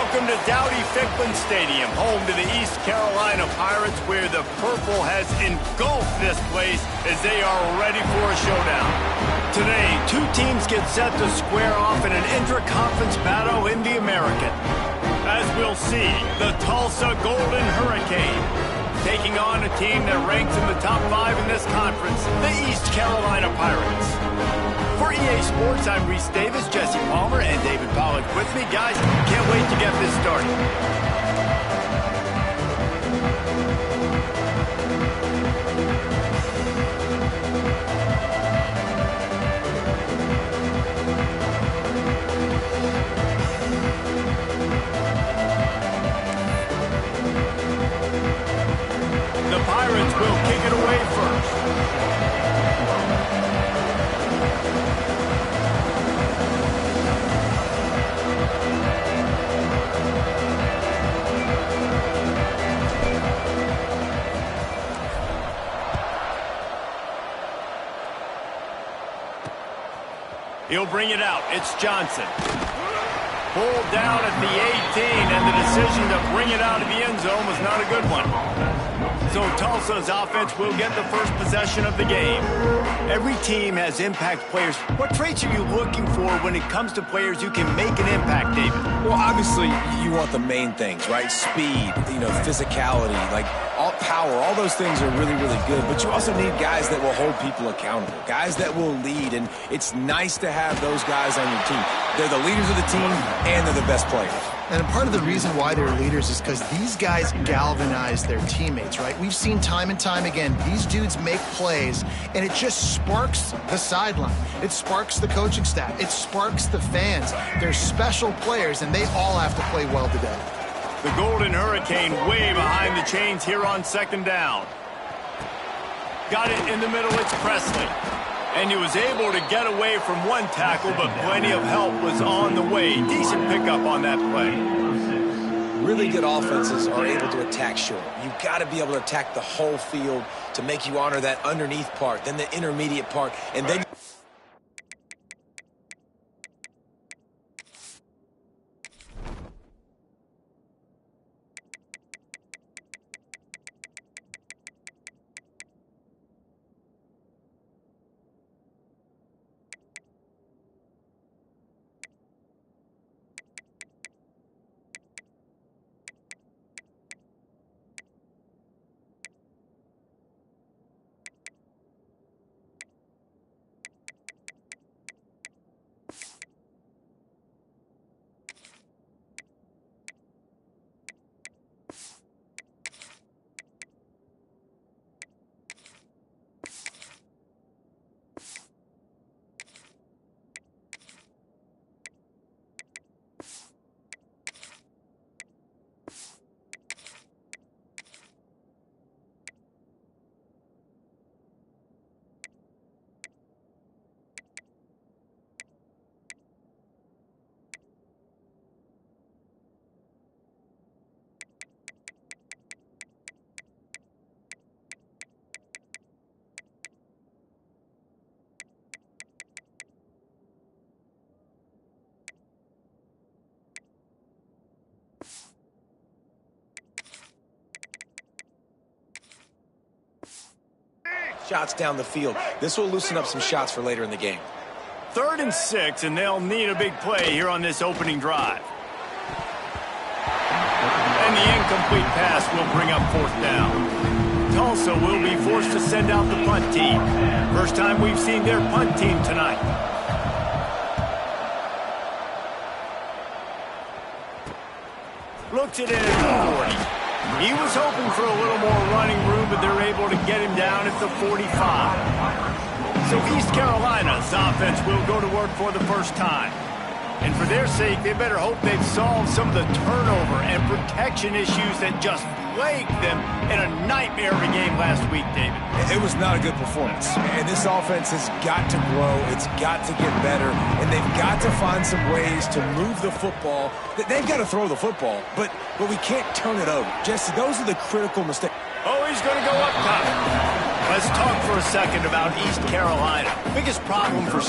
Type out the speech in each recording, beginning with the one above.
Welcome to Dowdy-Ficklen Stadium, home to the East Carolina Pirates, where the purple has engulfed this place as they are ready for a showdown. Today, two teams get set to square off in an intra-conference battle in the American. As we'll see, the Tulsa Golden Hurricane taking on a team that ranks in the top 5 in this conference, the East Carolina Pirates. For EA Sports, I'm Reese Davis, Jesse Palmer, and David Pollack with me. Guys, can't wait to get this started. The Pirates will kick it away first. He'll bring it out. It's Johnson. Pulled down at the 18, and the decision to bring it out of the end zone was not a good one. So Tulsa's offense will get the first possession of the game. Every team has impact players. What traits are you looking for when it comes to players who can make an impact, David? Well, obviously, you want the main things, right? Speed, physicality, all power. All those things are really, really good. But you also need guys that will hold people accountable, guys that will lead. And it's nice to have those guys on your team. They're the leaders of the team, and they're the best players. And part of the reason why they're leaders is because these guys galvanize their teammates, right? We've seen time and time again, these dudes make plays, and it just sparks the sideline. It sparks the coaching staff. It sparks the fans. They're special players, and they all have to play well today. The Golden Hurricane way behind the chains here on second down. Got it in the middle, it's Presley. And he was able to get away from one tackle, but plenty of help was on the way. Decent pickup on that play. Really good offenses are able to attack short. You've got to be able to attack the whole field to make you honor that underneath part, then the intermediate part, and then... shots down the field. This will loosen up some shots for later in the game. 3rd and 6, and they'll need a big play here on this opening drive. And the incomplete pass will bring up 4th down. Tulsa will be forced to send out the punt team. First time we've seen their punt team tonight. Looks it in at the 40. He was hoping for a little more running room, but they're able to get him down at the 45. So East Carolina's offense will go to work for the first time. And for their sake, they better hope they've solved some of the turnover and protection issues that just plagued them in a nightmare of a game last week, David. It was not a good performance. And this offense has got to grow. It's got to get better. And they've got to find some ways to move the football. They've got to throw the football, but we can't turn it over. Jesse, those are the critical mistakes. Oh, he's going to go up top. Let's talk for a second about East Carolina. Biggest problem for...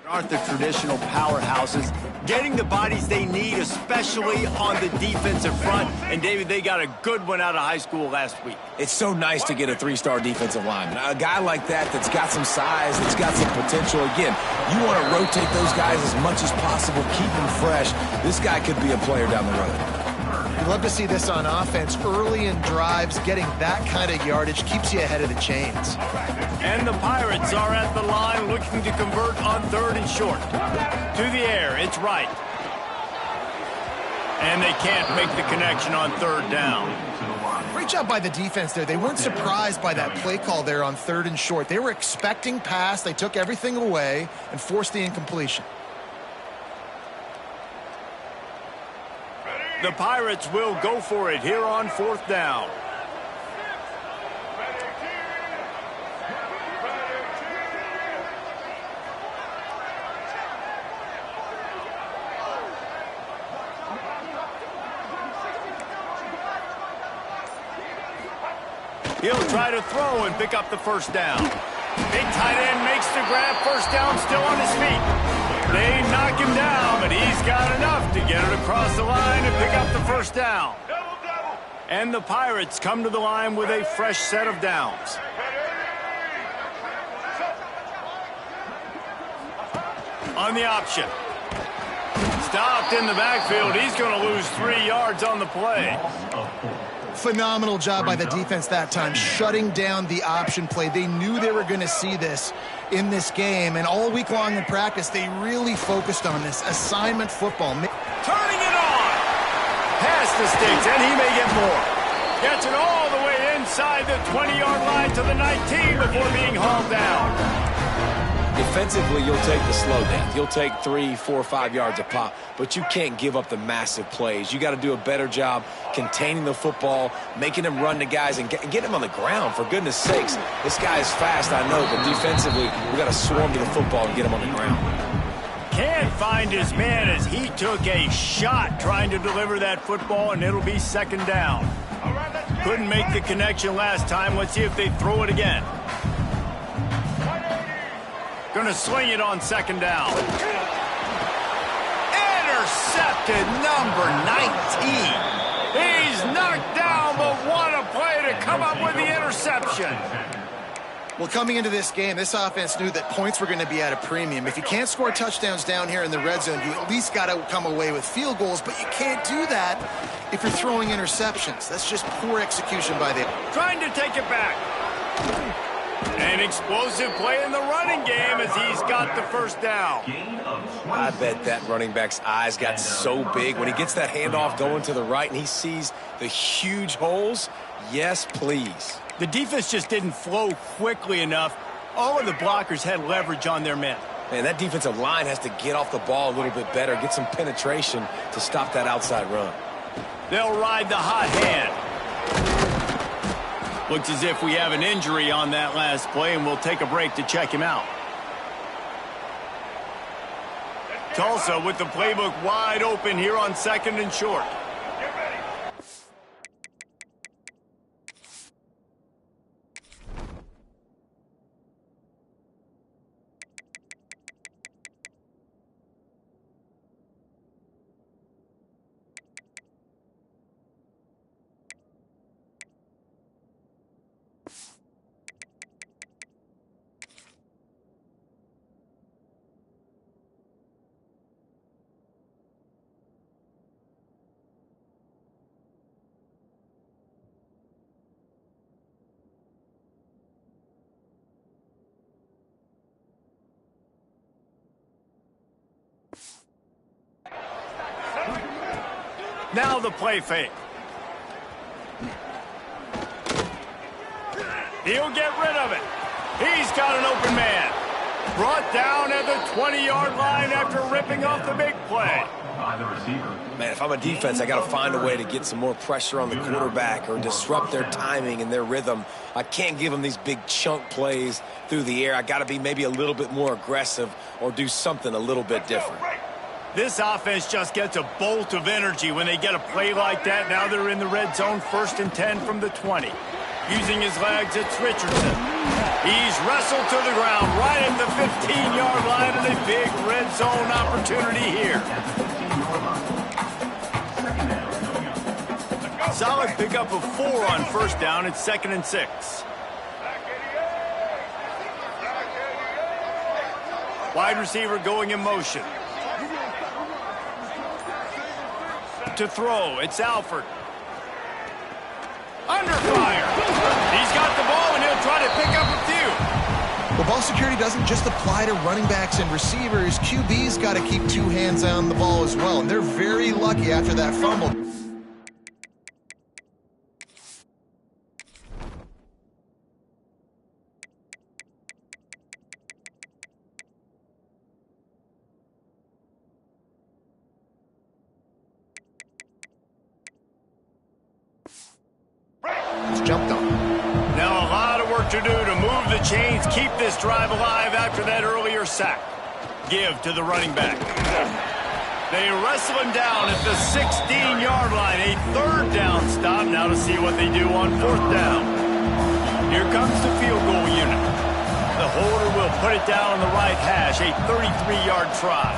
Aren't the traditional powerhouses getting the bodies they need, especially on the defensive front? And, David, they got a good one out of high school last week. It's so nice to get a three-star defensive lineman. A guy like that's got some size, that's got some potential. Again, you want to rotate those guys as much as possible, keep them fresh. This guy could be a player down the road. You love to see this on offense. Early in drives, getting that kind of yardage keeps you ahead of the chains. And the Pirates are at the line looking to convert on 3rd and short. To the air, it's right. And they can't make the connection on 3rd down. Great job by the defense there. They weren't surprised by that play call there on 3rd and short. They were expecting pass. They took everything away and forced the incompletion. The Pirates will go for it here on 4th down. He'll try to throw and pick up the 1st down. Big tight end makes the grab. 1st down, still on his feet. They knock him down, but he's got enough to get it across the line and pick up the 1st down. And the Pirates come to the line with a fresh set of downs. On the option. Stopped in the backfield. He's going to lose 3 yards on the play. Phenomenal job by the defense that time, shutting down the option play. They knew they were going to see this in this game, and all week long in practice, they really focused on this assignment football. Turning it on! Past the sticks, and he may get more. Gets it all the way inside the 20-yard line to the 19 before being hauled down. Defensively, you'll take the slow downs. You'll take 3, 4, 5 yards a pop, but you can't give up the massive plays. You got to do a better job containing the football, making him run to guys, and get him on the ground, for goodness sakes. This guy is fast, I know, but defensively, we got to swarm to the football and get him on the ground. Can't find his man as he took a shot trying to deliver that football, and it'll be 2nd down. Couldn't make the connection last time. Let's see if they throw it again. Going to swing it on 2nd down. Intercepted, number 19. He's knocked down, but what a play to come up with the interception. Well, coming into this game, this offense knew that points were going to be at a premium. If you can't score touchdowns down here in the red zone, you at least got to come away with field goals, but you can't do that if you're throwing interceptions. That's just poor execution by the... Trying to take it back. An explosive play in the running game as he's got the 1st down. I bet that running back's eyes got so big when he gets that handoff going to the right and he sees the huge holes. Yes, please. The defense just didn't flow quickly enough. All of the blockers had leverage on their men. Man, that defensive line has to get off the ball a little bit better, get some penetration to stop that outside run. They'll ride the hot hand. Looks as if we have an injury on that last play, and we'll take a break to check him out. Tulsa with the playbook wide open here on 2nd and short. Now the play fake. He'll get rid of it. He's got an open man. Brought down at the 20-yard line after ripping off the big play. Man, if I'm a defense, I got to find a way to get some more pressure on the quarterback or disrupt their timing and their rhythm. I can't give them these big chunk plays through the air. I got to be maybe a little bit more aggressive or do something a little bit different. This offense just gets a bolt of energy when they get a play like that. Now they're in the red zone, 1st and 10 from the 20. Using his legs, it's Richardson. He's wrestled to the ground right at the 15-yard line, and a big red zone opportunity here. Solid pickup of 4 on first down. It's 2nd and 6. Wide receiver going in motion. To throw, it's Alford. Under fire. He's got the ball, and he'll try to pick up a few. Well, ball security doesn't just apply to running backs and receivers. QB's got to keep 2 hands on the ball as well, and they're very lucky after that fumble. Jumped on. Now a lot of work to do to move the chains, keep this drive alive after that earlier sack. Give to the running back. They wrestle him down at the 16-yard line. A 3rd down stop now to see what they do on 4th down. Here comes the field goal unit. The holder will put it down on the right hash, a 33-yard try.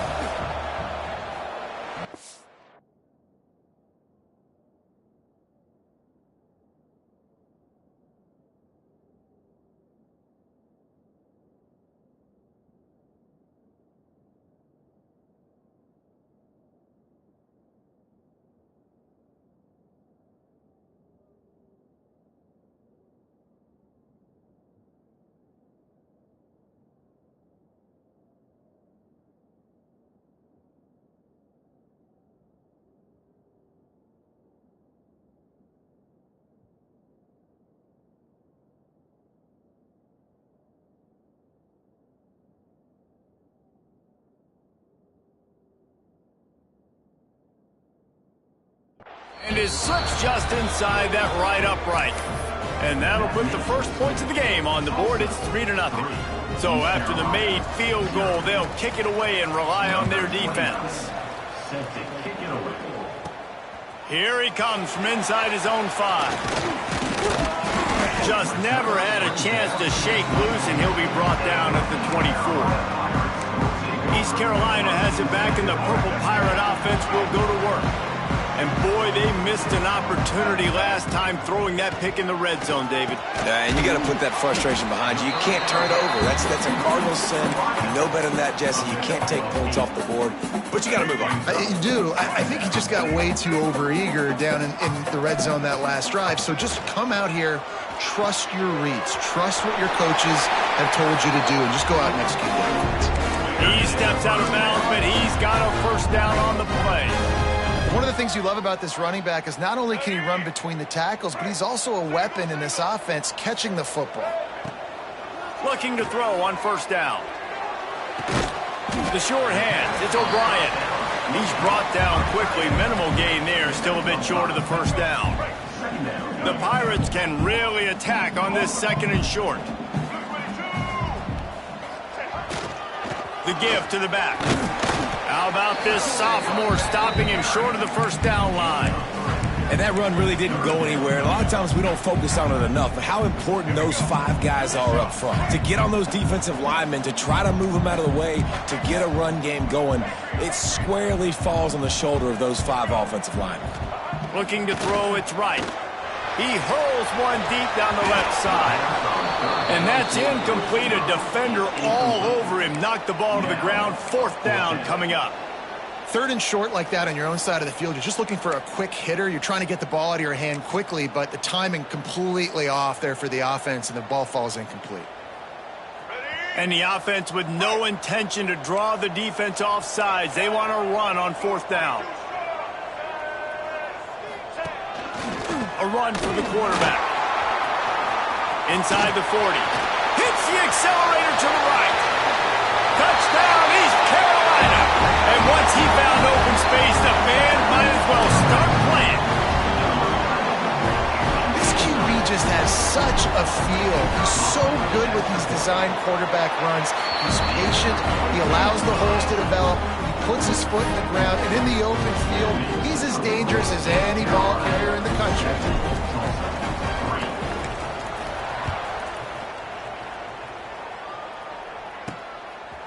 And it slips just inside that right upright. And that'll put the first points of the game on the board. It's 3-0. So after the made field goal, they'll kick it away and rely on their defense. Here he comes from inside his own 5. Just never had a chance to shake loose, and he'll be brought down at the 24. East Carolina has it back, and the Purple Pirate offense will go to work. And boy, they missed an opportunity last time throwing that pick in the red zone, David. And you got to put that frustration behind you. You can't turn it over. That's a cardinal sin. You know better than that, Jesse. You can't take points off the board, but you got to move on. You do. I think he just got way too overeager down in the red zone that last drive. So just come out here, trust your reads, trust what your coaches have told you to do, and just go out and execute that. He steps out of bounds, but he's got a first down on the play. One of the things you love about this running back is not only can he run between the tackles, but he's also a weapon in this offense catching the football. Looking to throw on first down. The short hands, it's O'Brien. He's brought down quickly. Minimal gain there, still a bit short of the first down. The Pirates can really attack on this 2nd and short. The give to the back. How about this sophomore stopping him short of the first down line? And that run really didn't go anywhere. A lot of times we don't focus on it enough, but how important those 5 guys are up front. To get on those defensive linemen, to try to move them out of the way, to get a run game going, it squarely falls on the shoulder of those 5 offensive linemen. Looking to throw, it's right. He hurls one deep down the left side. And that's incomplete. A defender all over him. Knocked the ball to the ground. 4th down coming up. 3rd and short like that on your own side of the field. You're just looking for a quick hitter. You're trying to get the ball out of your hand quickly, but the timing completely off there for the offense, and the ball falls incomplete. And the offense with no intention to draw the defense off sides. They want to run on 4th down. A run for the quarterback. Inside the 40. Hits the accelerator to the right. Touchdown, East Carolina. And once he found open space, the band might as well start playing. This QB just has such a feel. He's so good with these design quarterback runs. He's patient. He allows the holes to develop. He puts his foot in the ground. And in the open field, he's as dangerous as any ball carrier in the country.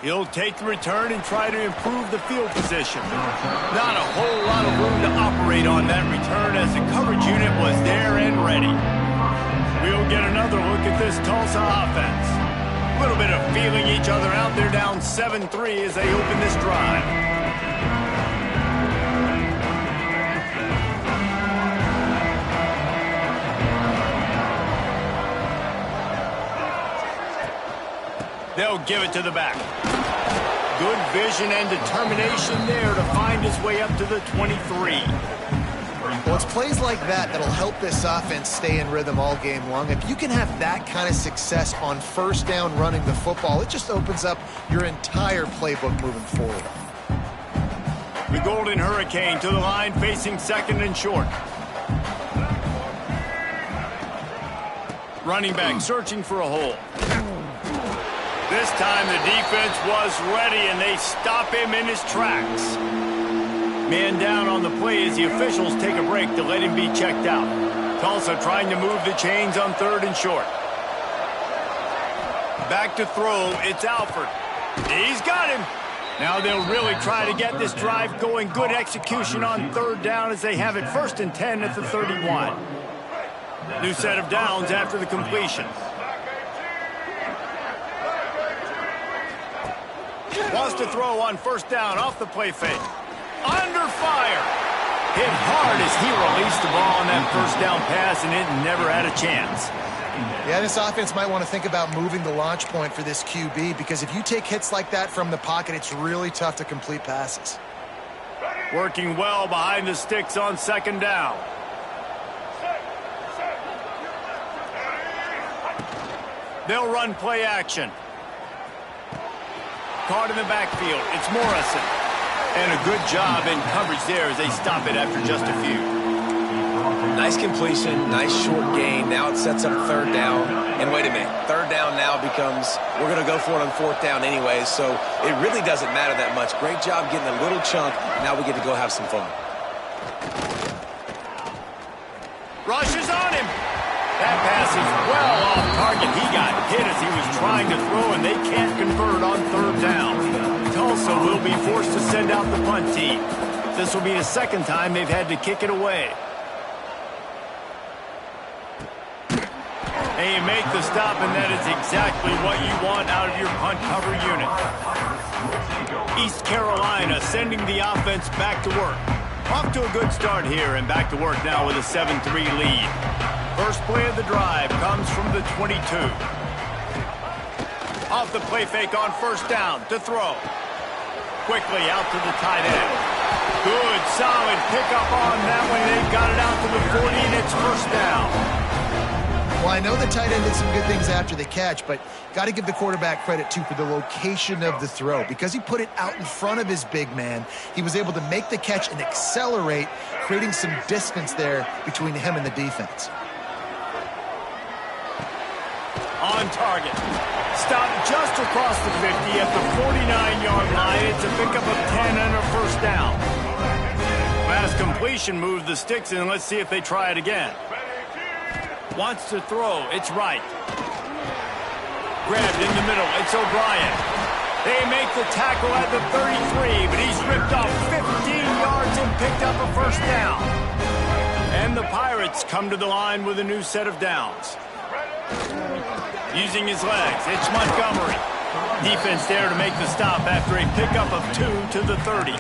He'll take the return and try to improve the field position. Not a whole lot of room to operate on that return as the coverage unit was there and ready. We'll get another look at this Tulsa offense. A little bit of feeling each other out. They're down 7-3 as they open this drive. They'll give it to the back. Good vision and determination there to find his way up to the 23. Well, it's plays like that that'll help this offense stay in rhythm all game long. If you can have that kind of success on first down running the football, it just opens up your entire playbook moving forward. The Golden Hurricane to the line facing second and short. Running back searching for a hole. This time the defense was ready, and they stop him in his tracks. Man down on the play as the officials take a break to let him be checked out. Tulsa trying to move the chains on third and short. Back to throw, it's Alford. He's got him. Now they'll really try to get this drive going. Good execution on third down as they have it 1st and 10 at the 31. New set of downs after the completion. Wants to throw on first down off the play fake. Under fire. Hit hard as he released the ball on that first down pass, and it never had a chance. Yeah, this offense might want to think about moving the launch point for this QB, because if you take hits like that from the pocket, it's really tough to complete passes. Working well behind the sticks on second down. They'll run play action. Caught in the backfield. It's Morrison. And a good job in coverage there as they stop it after just a few. Nice completion, nice short gain. Now it sets up third down. And wait a minute, third down now becomes, we're going to go for it on fourth down anyways, so it really doesn't matter that much. Great job getting a little chunk. Now we get to go have some fun. Rushes on him. That pass is well off target. He got hit as he was trying to throw, and they can't convert on third down. Tulsa will be forced to send out the punt team. This will be the second time they've had to kick it away. And you make the stop, and that is exactly what you want out of your punt cover unit. East Carolina sending the offense back to work. Off to a good start here, and back to work now with a 7-3 lead. First play of the drive comes from the 22. Off the play fake on first down to throw. Quickly out to the tight end. Good, solid pickup on that one. They've got it out to the 40, and it's first down. Well, I know the tight end did some good things after the catch, but got to give the quarterback credit, too, for the location of the throw. Because he put it out in front of his big man, he was able to make the catch and accelerate, creating some distance there between him and the defense. On target. Stopped just across the 50 at the 49-yard line. It's a pickup of 10 and a first down. Last completion moved the sticks, and let's see if they try it again. Wants to throw. It's right. Grabbed in the middle. It's O'Brien. They make the tackle at the 33, but he's ripped off 15 yards and picked up a first down. And the Pirates come to the line with a new set of downs. Using his legs, it's Montgomery. Defense there to make the stop after a pickup of 2 to the 30.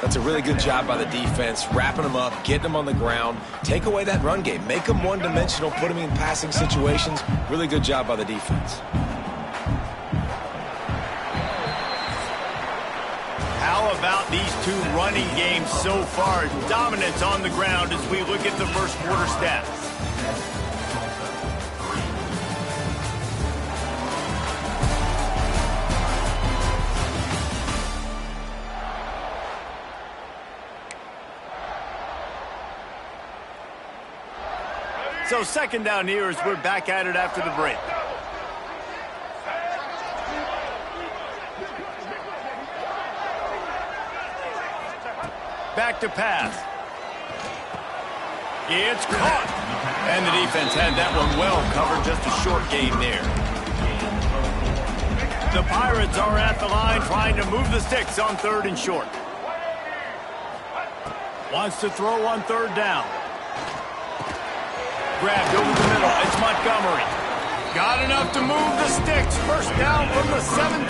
That's a really good job by the defense, wrapping them up, getting them on the ground, take away that run game, make them one-dimensional, put them in passing situations. Really good job by the defense. How about these two running games so far? Dominance on the ground as we look at the first quarter stats. So second down here as we're back at it after the break. Back to pass. It's caught. And the defense had that one well covered. Just a short gain there. The Pirates are at the line trying to move the sticks on 3rd and short. Wants to throw on 3rd down. Grabbed over the middle. It's Montgomery. Got enough to move the sticks. 1st down from the 17.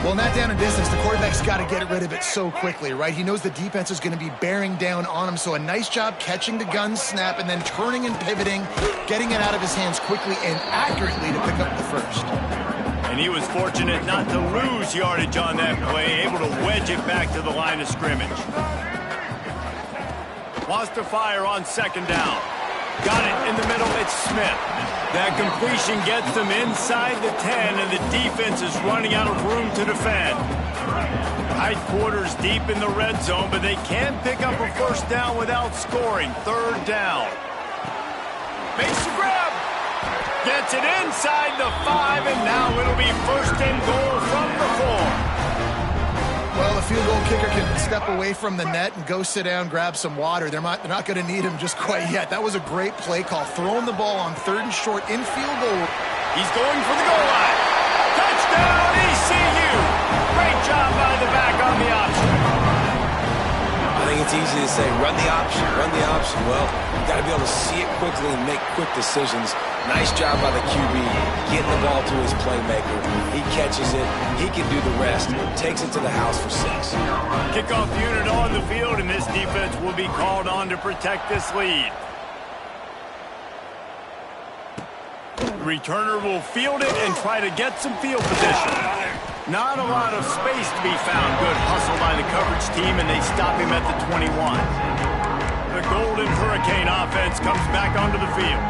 Well, in that down and distance, the quarterback's got to get rid of it so quickly, right? He knows the defense is going to be bearing down on him, so a nice job catching the gun snap and then turning and pivoting, getting it out of his hands quickly and accurately to pick up the 1st. And he was fortunate not to lose yardage on that play, able to wedge it back to the line of scrimmage. Wants to fire on 2nd down. Got it in the middle, it's Smith. That completion gets them inside the 10, and the defense is running out of room to defend. Tight quarters deep in the red zone, but they can't pick up a 1st down without scoring. 3rd down. Makes the grab. Gets it inside the 5, and now it'll be 1st and goal from the 4. Well, the field goal kicker can step away from the net and go sit down, grab some water. They're not going to need him just quite yet. That was a great play call. Throwing the ball on 3rd and short in field goal. He's going for the goal line. Touchdown, ECU. Great job by the back on the option. I think it's easy to say, run the option, run the option. Well, you got to be able to see it quickly and make quick decisions. Nice job by the QB, getting the ball to his playmaker. He catches it. He can do the rest. Takes it to the house for 6. Kickoff unit on the field, and this defense will be called on to protect this lead. The returner will field it and try to get some field position. Not a lot of space to be found. Good hustle by the coverage team, and they stop him at the 21. The Golden Hurricane offense comes back onto the field.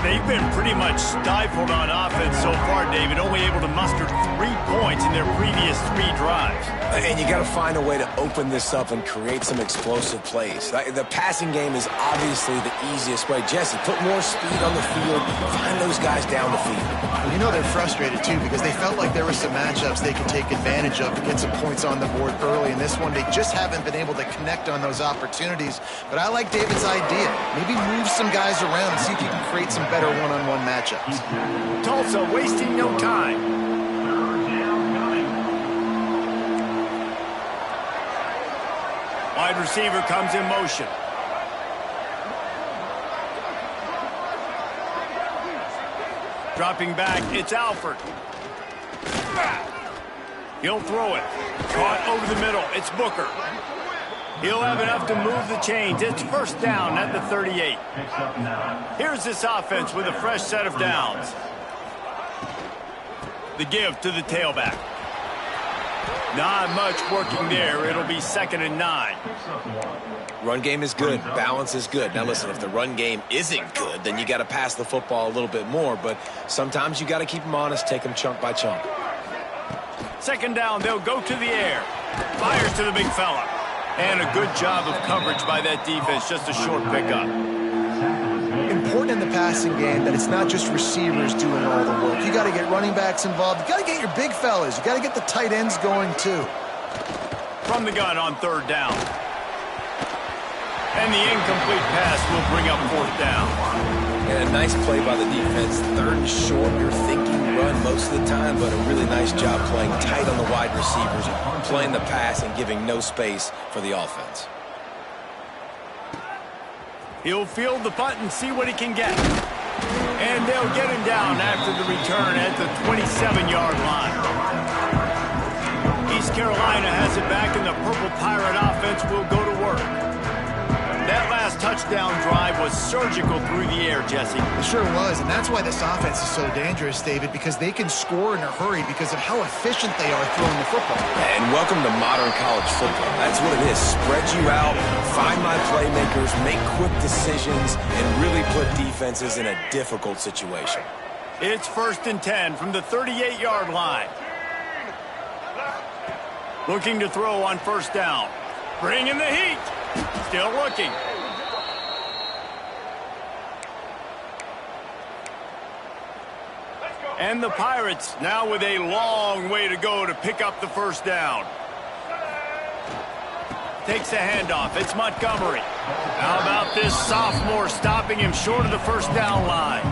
They've been pretty much stifled on offense so far, David, only able to muster 3 points in their previous 3 drives. And you got to find a way to open this up and create some explosive plays. The passing game is obviously the easiest way. Jesse, put more speed on the field. Find those guys down the field. Well, you know they're frustrated, too, because they felt like there were some matchups they could take advantage of to get some points on the board early. In this one, they just haven't been able to connect on those opportunities. But I like David's idea. Maybe move some guys around and see if you can create some better one-on-one matchups. Tulsa wasting no time. Wide receiver comes in motion. Dropping back, it's Alford. He'll throw it. Caught over the middle, it's Booker. He'll have enough to move the chains. It's 1st down at the 38. Here's this offense with a fresh set of downs. The give to the tailback. Not much working there. It'll be 2nd and 9. Run game is good. Balance is good. Now listen, if the run game isn't good, then you got to pass the football a little bit more. But sometimes you got to keep them honest, take them chunk by chunk. 2nd down, they'll go to the air. Fires to the big fella. And a good job of coverage by that defense. Just a short pickup. Important in the passing game that it's not just receivers doing all the work. You got to get running backs involved. You got to get your big fellas. You got to get the tight ends going too. From the gun on 3rd down. And the incomplete pass will bring up 4th down. And a nice play by the defense. 3rd and short. You're thinking run most of the time, but a really nice job playing tight on the wide receivers, playing the pass and giving no space for the offense. He'll field the punt and see what he can get. And they'll get him down after the return at the 27-yard line. East Carolina has it back, and the Purple Pirate offense will go to work. That last touchdown drive was surgical through the air, Jesse. It sure was, and that's why this offense is so dangerous, David, because they can score in a hurry because of how efficient they are throwing the football. And welcome to modern college football. That's what it is. Spread you out, find my playmakers, make quick decisions, and really put defenses in a difficult situation. It's 1st and 10 from the 38-yard line. Looking to throw on 1st down. Bring in the heat. Still looking. And the Pirates now with a long way to go to pick up the 1st down. Takes a handoff. It's Montgomery. How about this sophomore stopping him short of the 1st down line?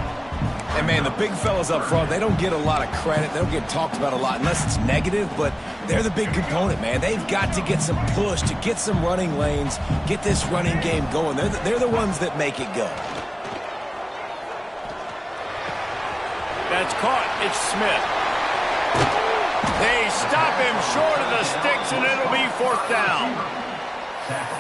And, man, the big fellas up front, they don't get a lot of credit. They don't get talked about a lot unless it's negative, but they're the big component, man. They've got to get some push, to get some running lanes, get this running game going. They're the ones that make it go. That's caught. It's Smith. They stop him short of the sticks, and it'll be 4th down.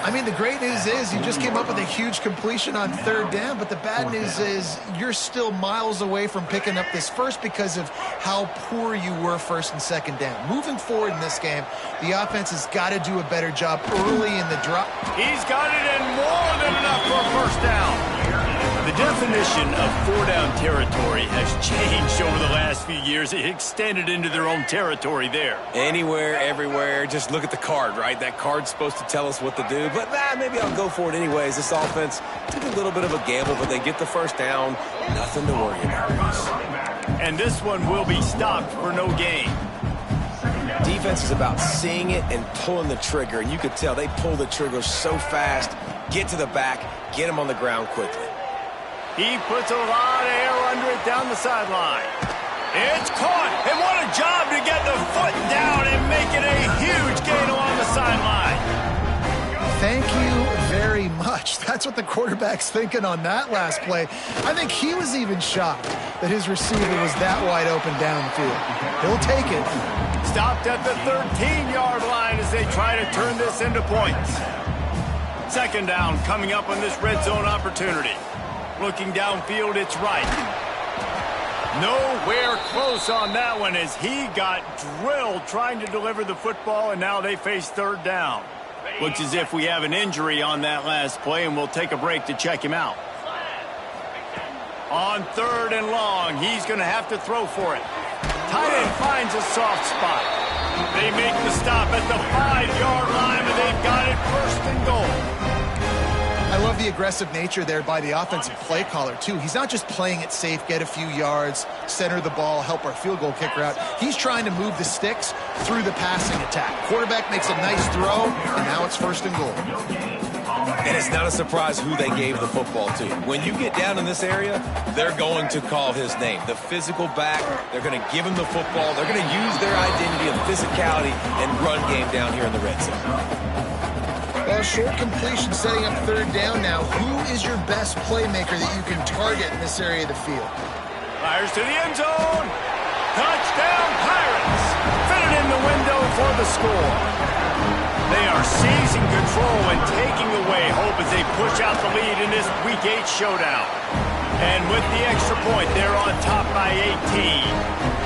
I mean, the great news is you just came up with a huge completion on 3rd down, but the bad news is you're still miles away from picking up this first because of how poor you were 1st and 2nd down. Moving forward in this game, the offense has got to do a better job early in the drop. He's got it in more than enough for a 1st down. The definition of 4-down territory has changed over the last few years. It extended into their own territory there. Anywhere, everywhere, just look at the card, right? That card's supposed to tell us what to do, but maybe I'll go for it anyways. This offense took a little bit of a gamble, but they get the 1st down. Nothing to worry about. And this one will be stopped for no gain. Defense is about seeing it and pulling the trigger, and you could tell they pull the trigger so fast, get to the back, get him on the ground quickly. He puts a lot of air under it down the sideline. It's caught, and what a job to get the foot down and make it a huge gain along the sideline. Thank you very much. That's what the quarterback's thinking on that last play. I think he was even shocked that his receiver was that wide open downfield. He'll take it. Stopped at the 13-yard line as they try to turn this into points. 2nd down coming up on this red zone opportunity. Looking downfield, it's right. Nowhere close on that one as he got drilled trying to deliver the football, and now they face 3rd down. Looks as if we have an injury on that last play, and we'll take a break to check him out. On 3rd and long, he's going to have to throw for it. Tight end finds a soft spot. They make the stop at the 5-yard line, and they've got it 1st and goal. I love the aggressive nature there by the offensive play caller, too. He's not just playing it safe, get a few yards, center the ball, help our field goal kicker out. He's trying to move the sticks through the passing attack. Quarterback makes a nice throw, and now it's 1st and goal. And it's not a surprise who they gave the football to. When you get down in this area, they're going to call his name. The physical back, they're going to give him the football. They're going to use their identity of physicality and run game down here in the red zone. Well, short completion setting up 3rd down now. Who is your best playmaker that you can target in this area of the field? Fires to the end zone. Touchdown, Pirates. Fitted in the window for the score. They are seizing control and taking away hope as they push out the lead in this Week 8 showdown. And with the extra point, they're on top by 18.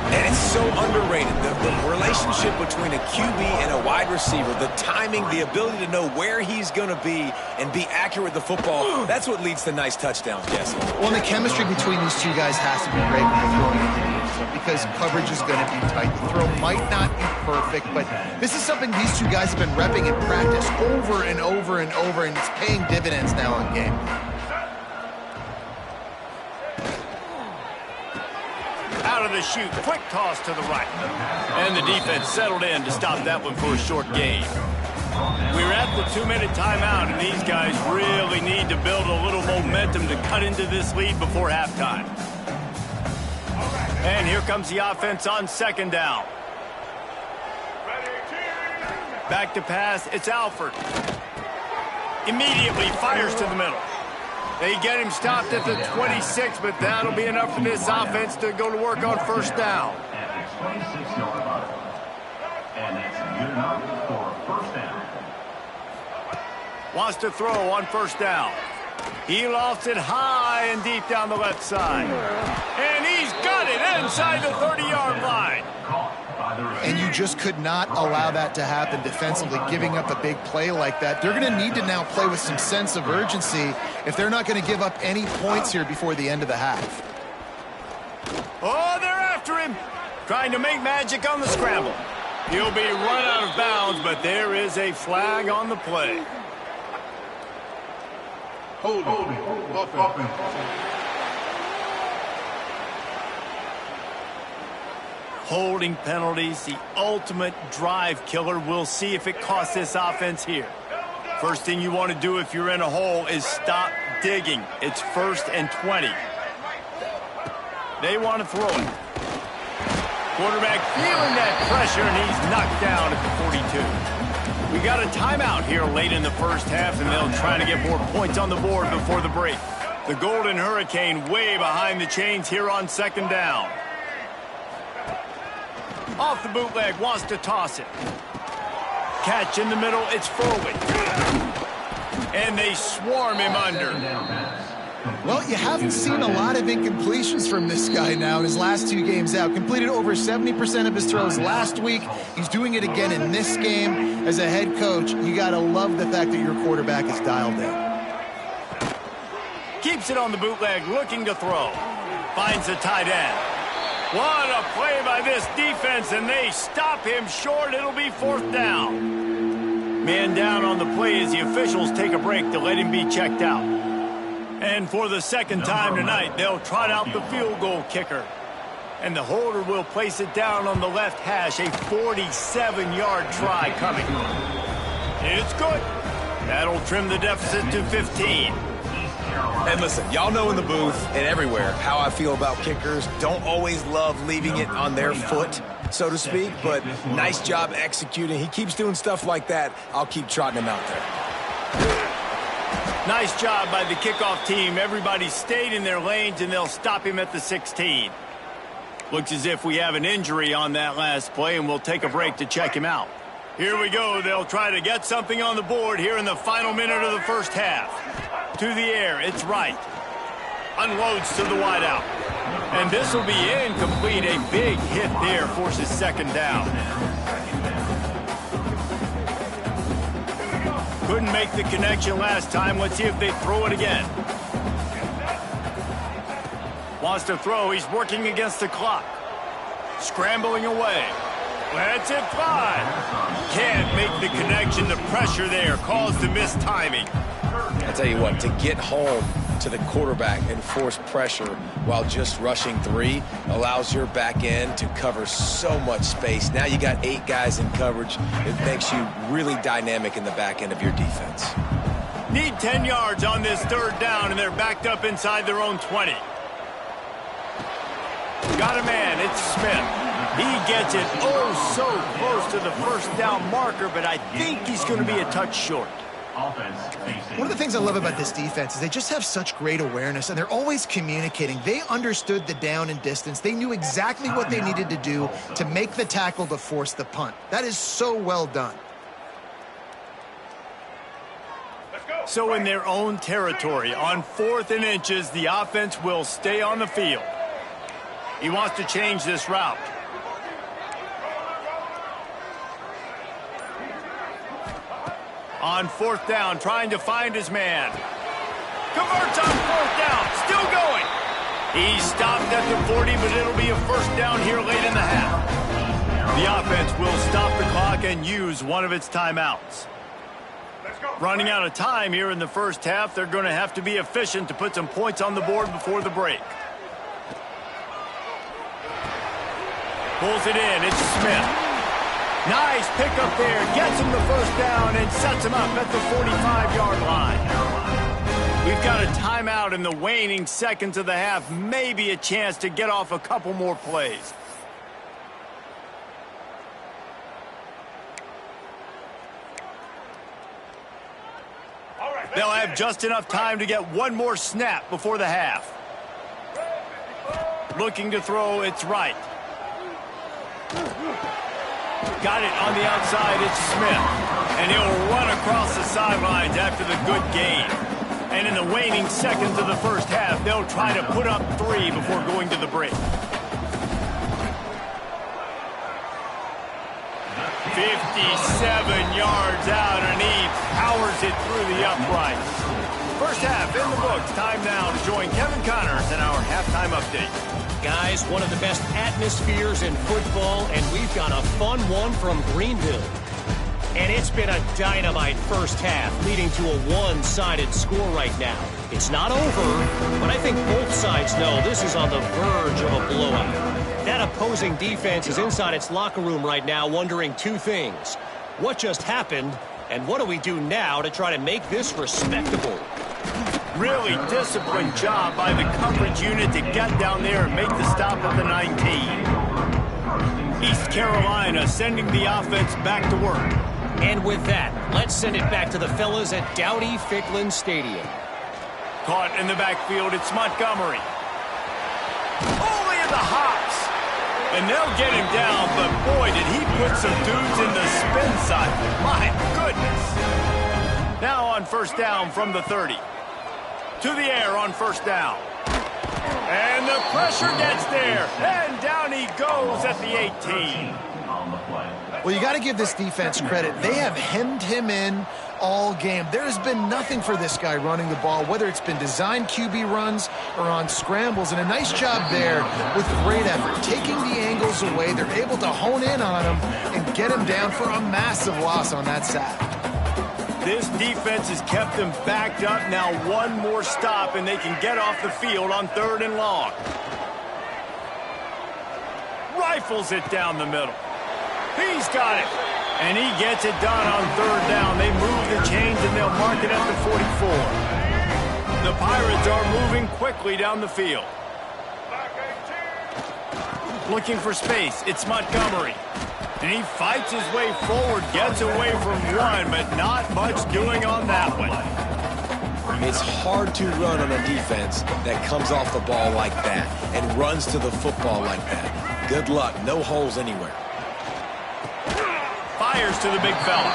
And it's so underrated, the relationship between a QB and a wide receiver, the timing, the ability to know where he's going to be and be accurate with the football, that's what leads to nice touchdowns, Jesse. Well, and the chemistry between these two guys has to be great when they're throwing into the end zone because coverage is going to be tight. The throw might not be perfect, but this is something these two guys have been repping in practice over and over and over, and it's paying dividends now in game. Out of the chute, quick toss to the right. And the defense settled in to stop that one for a short gain. We're at the 2-minute timeout, and these guys really need to build a little momentum to cut into this lead before halftime. And here comes the offense on 2nd down. Back to pass, it's Alford. Immediately fires to the middle. They get him stopped at the 26, but that'll be enough for this offense to go to work on 1st down. Wants to throw on 1st down. He lofts it high and deep down the left side. And he's got it inside the 30-yard line. And you just could not allow that to happen defensively, giving up a big play like that. They're going to need to now play with some sense of urgency if they're not going to give up any points here before the end of the half. Oh, they're after him. Trying to make magic on the scramble. He'll be run out of bounds, but there is a flag on the play. Holding penalties, the ultimate drive killer. We'll see if it costs this offense here. First thing you want to do if you're in a hole is stop digging. It's 1st and 20. They want to throw it. Quarterback feeling that pressure, and he's knocked down at the 42. We got a timeout here late in the first half, and they'll try to get more points on the board before the break. The Golden Hurricane way behind the chains here on second down. Off the bootleg, wants to toss it. Catch in the middle, it's Foley. And they swarm him under. Well, you haven't seen a lot of incompletions from this guy now in his last 2 games out. Completed over 70% of his throws last week. He's doing it again in this game. As a head coach, you got to love the fact that your quarterback is dialed in. Keeps it on the bootleg, looking to throw. Finds the tight end. What a play by this defense, and they stop him short. It'll be 4th down. Man down on the play as the officials take a break to let him be checked out. And for the second time tonight, they'll trot out the field goal kicker. And the holder will place it down on the left hash, a 47-yard try coming. It's good. That'll trim the deficit to 15. And listen, y'all know in the booth and everywhere how I feel about kickers. Don't always love leaving it on their foot, so to speak, but nice job executing. He keeps doing stuff like that. I'll keep trotting him out there. Nice job by the kickoff team. Everybody stayed in their lanes, and they'll stop him at the 16. Looks as if we have an injury on that last play, and we'll take a break to check him out. Here we go. They'll try to get something on the board here in the final minute of the first half. To the air, it's right. Unloads to the wideout. And this will be incomplete. A big hit there forces second down. Couldn't make the connection last time. Let's see if they throw it again. Wants to throw. He's working against the clock. Scrambling away. Lets it fly. Can't make the connection. The pressure there caused the mistiming. I tell you what, to get home to the quarterback and force pressure while just rushing 3 allows your back end to cover so much space. Now you got 8 guys in coverage. It makes you really dynamic in the back end of your defense. Need 10 yards on this 3rd down, and they're backed up inside their own 20. Got a man, it's Smith. He gets it oh so close to the 1st down marker, but I think he's going to be a touch short. One of the things I love about this defense is they just have such great awareness, and they're always communicating. They understood the down and distance. They knew exactly what they needed to do to make the tackle to force the punt. That is so well done. So in their own territory, on 4th and inches, the offense will stay on the field. He wants to change this route. On 4th down, trying to find his man. Converts on 4th down, still going. He stopped at the 40, but it'll be a 1st down here late in the half. The offense will stop the clock and use one of its timeouts. Running out of time here in the first half, they're going to have to be efficient to put some points on the board before the break. Pulls it in, it's Smith. Nice pickup there, gets him the 1st down and sets him up at the 45-yard line. We've got a timeout in the waning seconds of the half, maybe a chance to get off a couple more plays. They'll have just enough time to get one more snap before the half. Looking to throw, it's right. Got it on the outside, it's Smith. And he'll run across the sidelines after the good gain. And in the waning seconds of the first half, they'll try to put up 3 before going to the break. 57 yards out, and he powers it through the uprights. First half in the books. Time now to join Kevin Connors in our halftime update. Guys, one of the best atmospheres in football, and we've got a fun one from Greenville. And it's been a dynamite first half, leading to a one-sided score right now. It's not over, but I think both sides know this is on the verge of a blowout. That opposing defense is inside its locker room right now wondering 2 things. What just happened, and what do we do now to try to make this respectable? Really disciplined job by the coverage unit to get down there and make the stop at the 19. East Carolina sending the offense back to work. And with that, let's send it back to the fellas at Dowdy-Ficklin Stadium. Caught in the backfield, it's Montgomery. Only in the hops. And they'll get him down, but boy, did he put some dudes in the spin side. My goodness. Now on first down from the 30. To the air on first down. And the pressure gets there. And down he goes at the 18. Well, you got to give this defense credit. They have hemmed him in all game. There has been nothing for this guy running the ball, whether it's been designed QB runs or on scrambles. And a nice job there with great effort. Taking the angles away, they're able to hone in on him and get him down for a massive loss on that sack. This defense has kept them backed up. Now one more stop and they can get off the field on 3rd and long. Rifles it down the middle. He's got it. And he gets it done on 3rd down. They move the chains and they'll mark it at the 44. The Pirates are moving quickly down the field. Looking for space. It's Montgomery. And he fights his way forward, gets away from one, but not much doing on that one. It's hard to run on a defense that comes off the ball like that and runs to the football like that. Good luck. No holes anywhere. Fires to the big fella.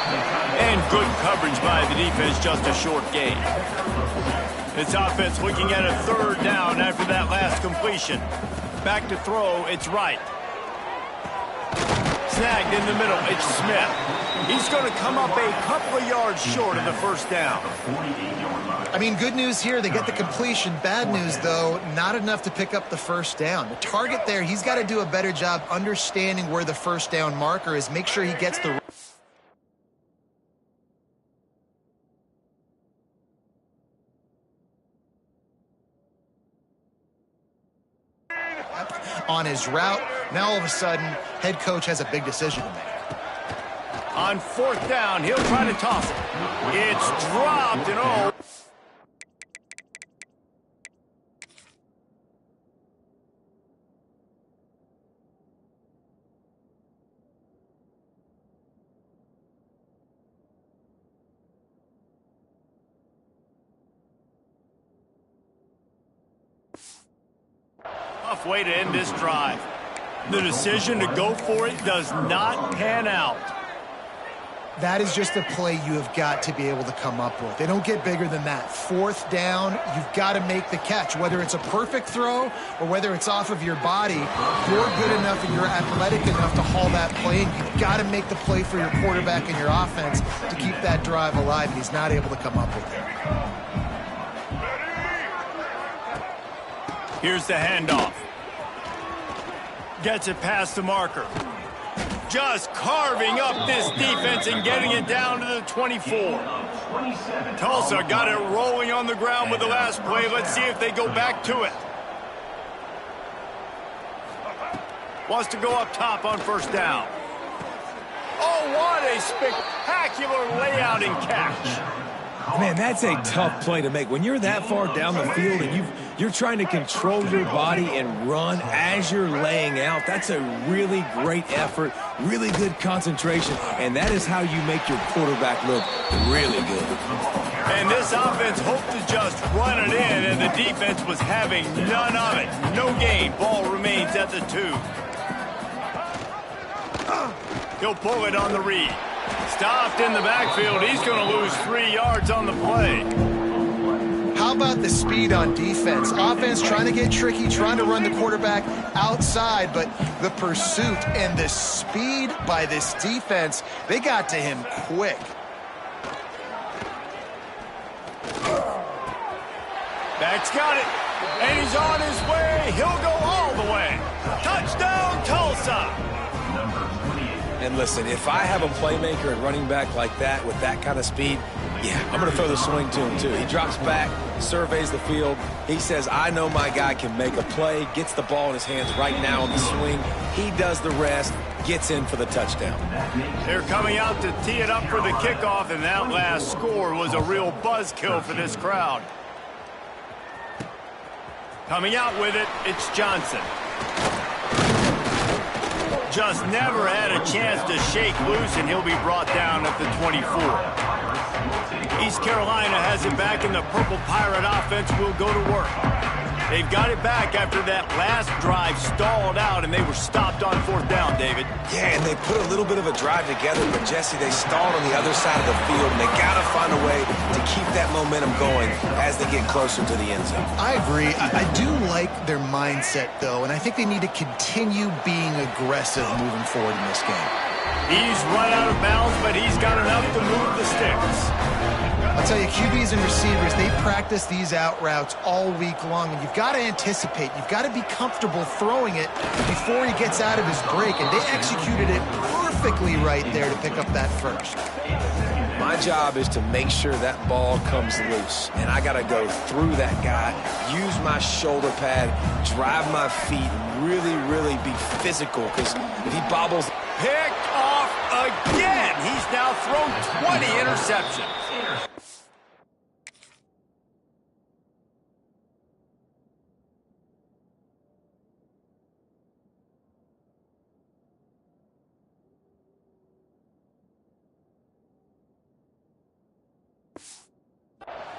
And good coverage by the defense, just a short gain. This offense looking at a 3rd down after that last completion. Back to throw, it's Wright. Snagged in the middle, it's Smith. He's going to come up a couple of yards short of the 1st down. I mean, good news here, they get the completion. Bad news, though, not enough to pick up the 1st down. The target there, he's got to do a better job understanding where the 1st down marker is. Make sure he gets the on his route. Now all of a sudden, head coach has a big decision to make. On 4th down, he'll try to toss it. It's dropped and oh. Tough way to end this drive. The decision to go for it does not pan out. That is just a play you have got to be able to come up with. They don't get bigger than that. 4th down, you've got to make the catch. Whether it's a perfect throw or whether it's off of your body, you're good enough and you're athletic enough to haul that play, and you've got to make the play for your quarterback and your offense to keep that drive alive, and he's not able to come up with it. Here's the handoff. Gets it past the marker. Just carving up this defense and getting it down to the 24. Tulsa got it rolling on the ground with the last play. Let's see if they go back to it. Wants to go up top on 1st down. Oh, what a spectacular layout and catch. Man, that's a tough play to make. When you're that far down the field and you're trying to control your body and run as you're laying out, that's a really great effort, really good concentration, and that is how you make your quarterback look really good. And this offense hoped to just run it in, and the defense was having none of it. No gain. Ball remains at the 2. He'll pull it on the read. Stopped in the backfield. He's going to lose 3 yards on the play. How about the speed on defense? Offense trying to get tricky, trying to run the quarterback outside, but the pursuit and the speed by this defense, they got to him quick. Back's got it, and he's on his way. He'll go all the way. Touchdown, Tulsa! And listen, if I have a playmaker at running back like that with that kind of speed, yeah, I'm going to throw the swing to him too. He drops back, surveys the field. He says, I know my guy can make a play, gets the ball in his hands right now on the swing. He does the rest, gets in for the touchdown. They're coming out to tee it up for the kickoff, and that last score was a real buzzkill for this crowd. Coming out with it, it's Johnson. Just never had a chance to shake loose, and he'll be brought down at the 24. East Carolina has it back, and the Purple Pirate offense will go to work. They've got it back after that last drive stalled out, and they were stopped on 4th down, David. Yeah, and they put a little bit of a drive together, but, Jesse, they stalled on the other side of the field, and they got to find a way to keep that momentum going as they get closer to the end zone. I agree. I do like their mindset, though, and I think they need to continue being aggressive moving forward in this game. He's run out of bounds, but he's got enough to move the sticks. I'll tell you, QBs and receivers, they practice these out routes all week long, and you've got to anticipate. You've got to be comfortable throwing it before he gets out of his break, and they executed it perfectly right there to pick up that first. My job is to make sure that ball comes loose, and I got to go through that guy, use my shoulder pad, drive my feet, really, really be physical, because if he bobbles... Picked off again. He's now thrown 20 interceptions.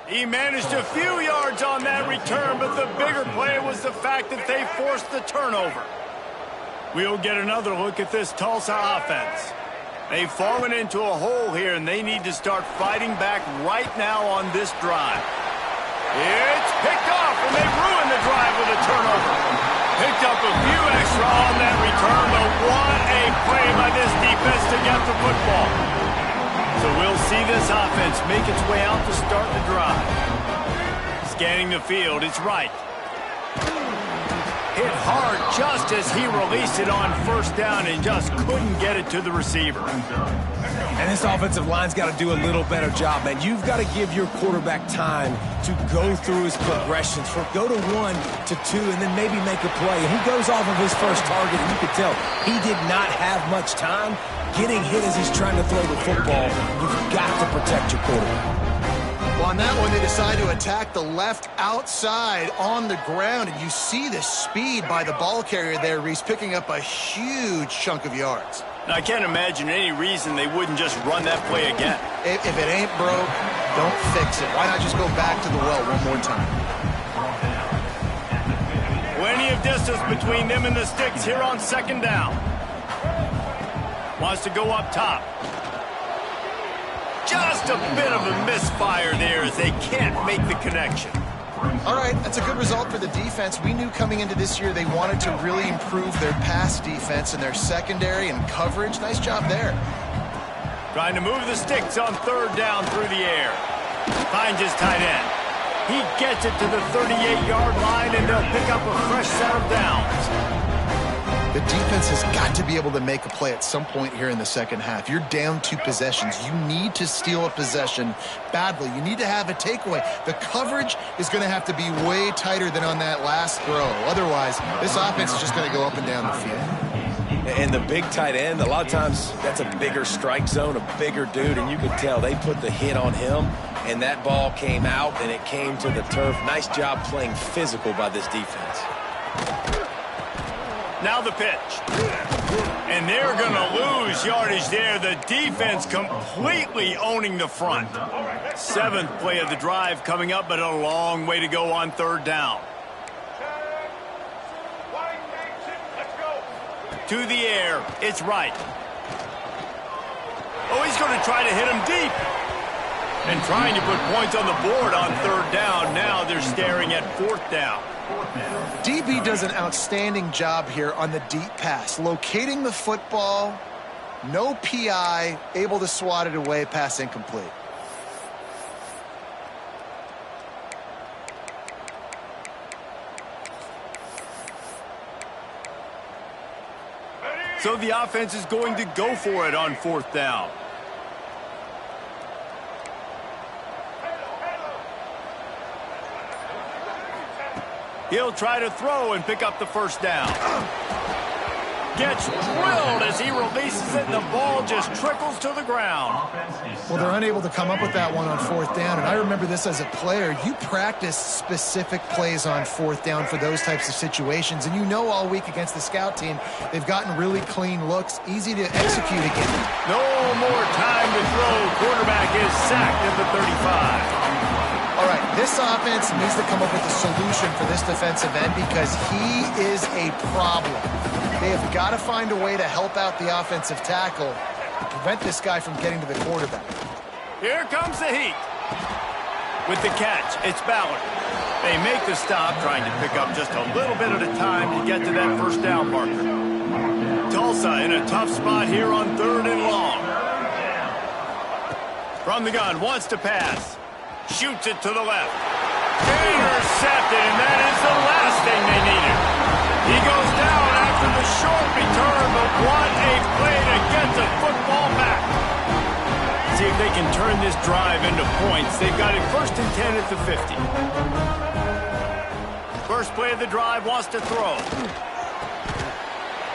He managed a few yards on that return, but the bigger play was the fact that they forced the turnover. We'll get another look at this Tulsa offense. They've fallen into a hole here, and they need to start fighting back right now on this drive. It's picked off, and they ruined the drive with a turnover. Picked up a few extra on that return, but what a play by this defense to get the football. So we'll see this offense make its way out to start the drive. Scanning the field, it's right. Hit hard just as he released it on 1st down and just couldn't get it to the receiver. And this offensive line's got to do a little better job, man. You've got to give your quarterback time to go through his progressions. Go to 1 to 2 and then maybe make a play. And he goes off of his first target, and you can tell he did not have much time getting hit as he's trying to throw the football. You've got to protect your quarterback. Well, on that one, they decide to attack the left outside on the ground, and you see the speed by the ball carrier there, Reese, picking up a huge chunk of yards. Now, I can't imagine any reason they wouldn't just run that play again. If it ain't broke, don't fix it. Why not just go back to the well one more time? Plenty of distance between them and the sticks here on 2nd down. Wants to go up top. Just a bit of a misfire there as they can't make the connection. All right, that's a good result for the defense. We knew coming into this year they wanted to really improve their pass defense and their secondary and coverage. Nice job there. Trying to move the sticks on 3rd down through the air. Finds his tight end. He gets it to the 38-yard line, and they'll pick up a fresh set of downs. The defense has got to be able to make a play at some point here in the second half. You're down 2 possessions. You need to steal a possession badly. You need to have a takeaway. The coverage is going to have to be way tighter than on that last throw. Otherwise, this offense is just going to go up and down the field. And the big tight end, a lot of times that's a bigger strike zone, a bigger dude, and you can tell they put the hit on him, and that ball came out, and it came to the turf. Nice job playing physical by this defense. Now the pitch. And they're going to lose yardage there. The defense completely owning the front. 7th play of the drive coming up, but a long way to go on 3rd down. To the air. It's right. Oh, he's going to try to hit him deep. And trying to put points on the board on 3rd down. Now they're staring at 4th down. DB does an outstanding job here on the deep pass. Locating the football, no PI, able to swat it away, pass incomplete. So the offense is going to go for it on 4th down. He'll try to throw and pick up the 1st down. gets drilled as he releases it, and the ball just trickles to the ground. Well, they're unable to come up with that one on fourth down, and I remember this as a player. You practice specific plays on fourth down for those types of situations, and you know all week against the scout team, they've gotten really clean looks, easy to execute again. No more time to throw. Quarterback is sacked at the 35. All right, this offense needs to come up with a solution for this defensive end because he is a problem. They have got to find a way to help out the offensive tackle to prevent this guy from getting to the quarterback. Here comes the heat. With the catch, it's Ballard. They make the stop, trying to pick up just a little bit at a time to get to that first down marker. Tulsa in a tough spot here on 3rd and long. From the gun, wants to pass. Shoots it to the left. Intercepted, and that is the last thing they needed. He goes down after the short return, but what a play to get the football back. See if they can turn this drive into points. They've got it 1st and 10 at the 50. First play of the drive, wants to throw.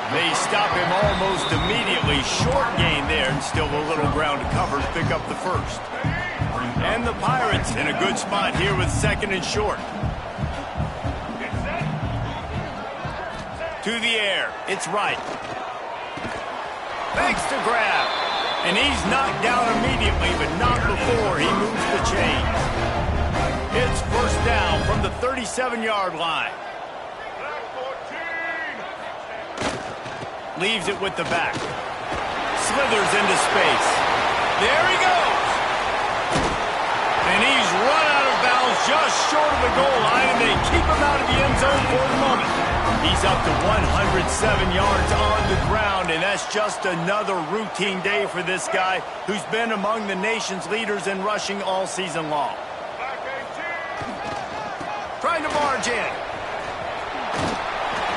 They stop him almost immediately. Short gain there, and still a little ground to cover to pick up the first. And the Pirates in a good spot here with 2nd and short. To the air. It's right. Fakes to grab. And he's knocked down immediately, but not before he moves the chains. It's first down from the 37-yard line. Leaves it with the back. Slithers into space. There he goes. And he's run out of bounds just short of the goal line, and they keep him out of the end zone for the moment. He's up to 107 yards on the ground, and that's just another routine day for this guy who's been among the nation's leaders in rushing all season long. Trying to barge in.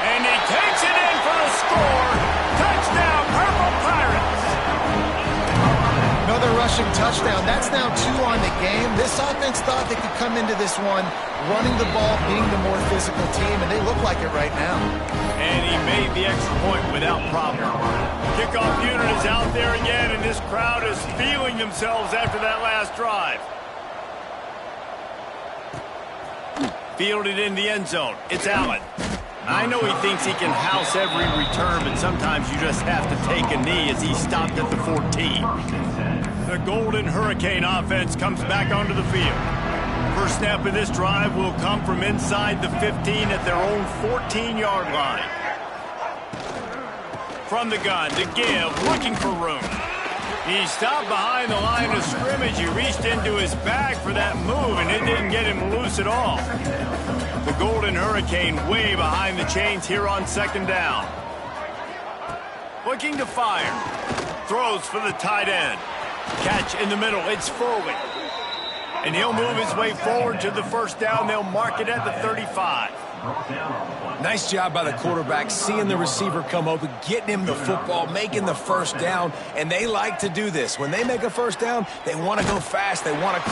And he takes it in for the score. Touchdown, Purple Pirates. Another rushing touchdown. That's now 2 on the game. This offense thought they could come into this one running the ball, being the more physical team, and they look like it right now. And he made the extra point without problem. Kickoff unit is out there again, and this crowd is feeling themselves after that last drive. Fielded in the end zone. It's Allen. I know he thinks he can house every return, but sometimes you just have to take a knee as he stopped at the 14. The Golden Hurricane offense comes back onto the field. First snap of this drive will come from inside the 15 at their own 14-yard line. From the gun to give, looking for room. He stopped behind the line of scrimmage. He reached into his bag for that move, and it didn't get him loose at all. The Golden Hurricane way behind the chains here on 2nd down. Looking to fire. Throws for the tight end. Catch in the middle. It's Foley. And he'll move his way forward to the first down. They'll mark it at the 35. Nice job by the quarterback, seeing the receiver come open, getting him the football, making the first down, and they like to do this. When they make a first down, they want to go fast. They want to...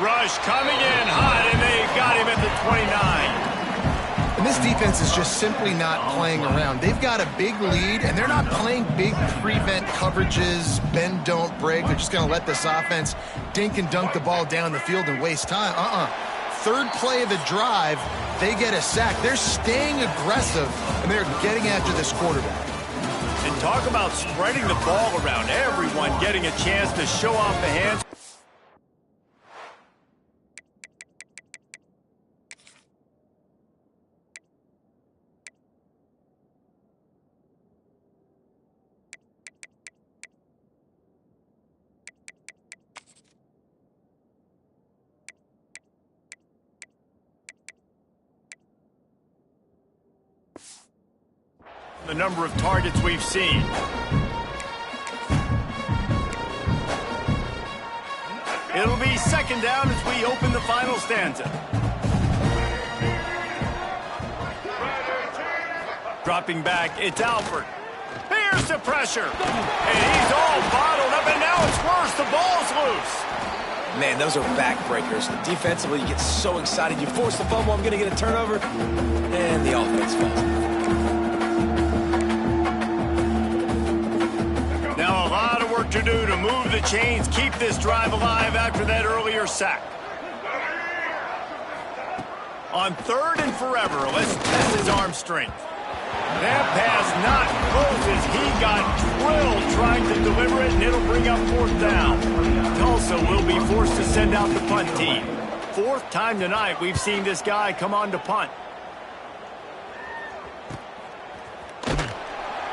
Rush coming in hot, and they got him at the 29. And this defense is just simply not playing around. They've got a big lead, and they're not playing big prevent coverages, bend, don't break. They're just going to let this offense dink and dunk the ball down the field and waste time. Third play of the drive, they get a sack. They're staying aggressive, and they're getting after this quarterback. And talk about spreading the ball around. Everyone getting a chance to show off the hands. The number of targets we've seen. It'll be 2nd down as we open the final stanza. Dropping back, it's Alford. Here's the pressure. And he's all bottled up, and now it's worse. The ball's loose. Man, those are backbreakers. Defensively, you get so excited. You force the fumble, I'm going to get a turnover, and the offense falls. to do to move the chains, keep this drive alive after that earlier sack. On 3rd and forever, let's test his arm strength. That pass not close as he got drilled trying to deliver it, and it'll bring up 4th down. Tulsa will be forced to send out the punt team. 4th time tonight we've seen this guy come on to punt.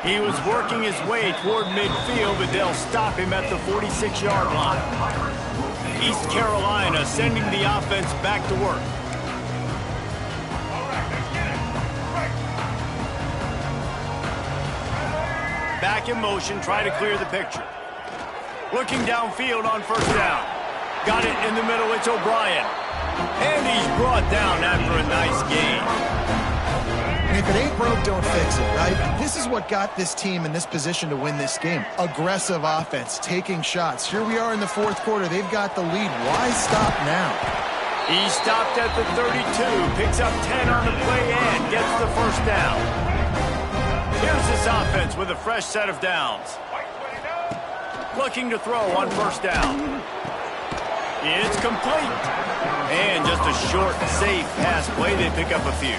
He was working his way toward midfield, but they'll stop him at the 46-yard line. East Carolina sending the offense back to work. Back in motion, try to clear the picture. Looking downfield on 1st down. Got it in the middle, it's O'Brien. And he's brought down after a nice gain. And if it ain't broke, don't fix it, right? This is what got this team in this position to win this game. Aggressive offense, taking shots. Here we are in the 4th quarter. They've got the lead. Why stop now? He stopped at the 32, picks up 10 on the play and gets the 1st down. Here's this offense with a fresh set of downs. Looking to throw on 1st down. It's complete. And just a short, safe pass play. They pick up a few.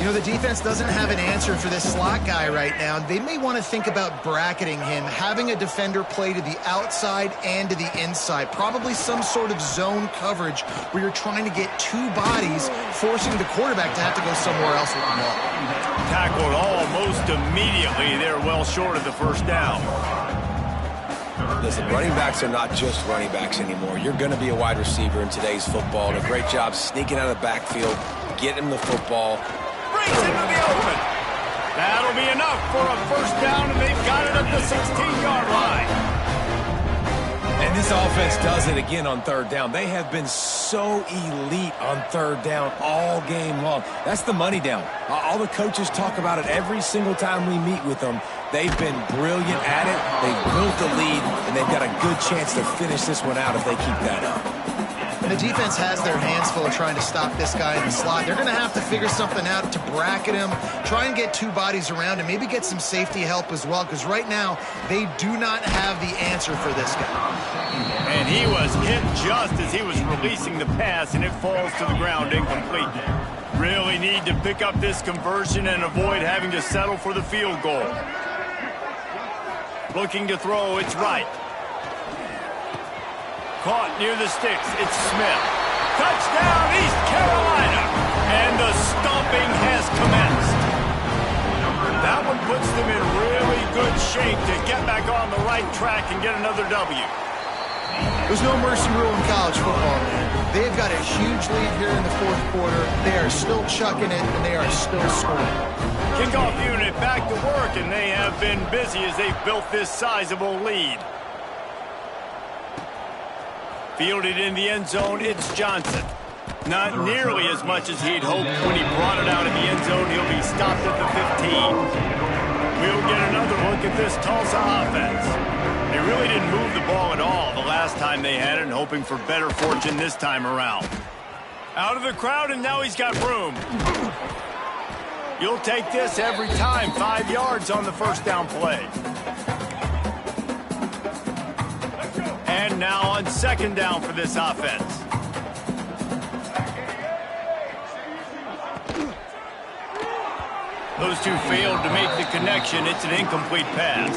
You know, the defense doesn't have an answer for this slot guy right now. They may want to think about bracketing him, having a defender play to the outside and to the inside. Probably some sort of zone coverage where you're trying to get 2 bodies, forcing the quarterback to have to go somewhere else with the ball. Tackled almost immediately. They're well short of the 1st down. Listen, running backs are not just running backs anymore. You're going to be a wide receiver in today's football. And a great job sneaking out of the backfield, getting him the football. Brings into the open. That'll be enough for a 1st down, and they've got it at the 16-yard line. And this offense does it again on 3rd down. They have been so elite on 3rd down all game long. That's the money down. All the coaches talk about it every single time we meet with them. They've been brilliant at it. They've built the lead, and they've got a good chance to finish this one out if they keep that up. And the defense has their hands full of trying to stop this guy in the slot. They're going to have to figure something out to bracket him, try and get 2 bodies around him, maybe get some safety help as well, because right now they do not have the answer for this guy. And he was hit just as he was releasing the pass, and it falls to the ground incomplete. Really need to pick up this conversion and avoid having to settle for the field goal. Looking to throw, it's right. Caught near the sticks, it's Smith. Touchdown, East Carolina! And the stomping has commenced. That one puts them in really good shape to get back on the right track and get another W. There's no mercy rule in college football, man. They've got a huge lead here in the 4th quarter. They are still chucking it, and they are still scoring. Kickoff unit back to work, and they have been busy as they've built this sizable lead. Fielded in the end zone, it's Johnson. Not nearly as much as he'd hoped when he brought it out in the end zone. He'll be stopped at the 15. We'll get another look at this Tulsa offense. They really didn't move the ball at all the last time they had it, and hoping for better fortune this time around. Out of the crowd, and now he's got room. You'll take this every time. 5 yards on the 1st down play. And now on 2nd down for this offense. Those two failed to make the connection. It's an incomplete pass.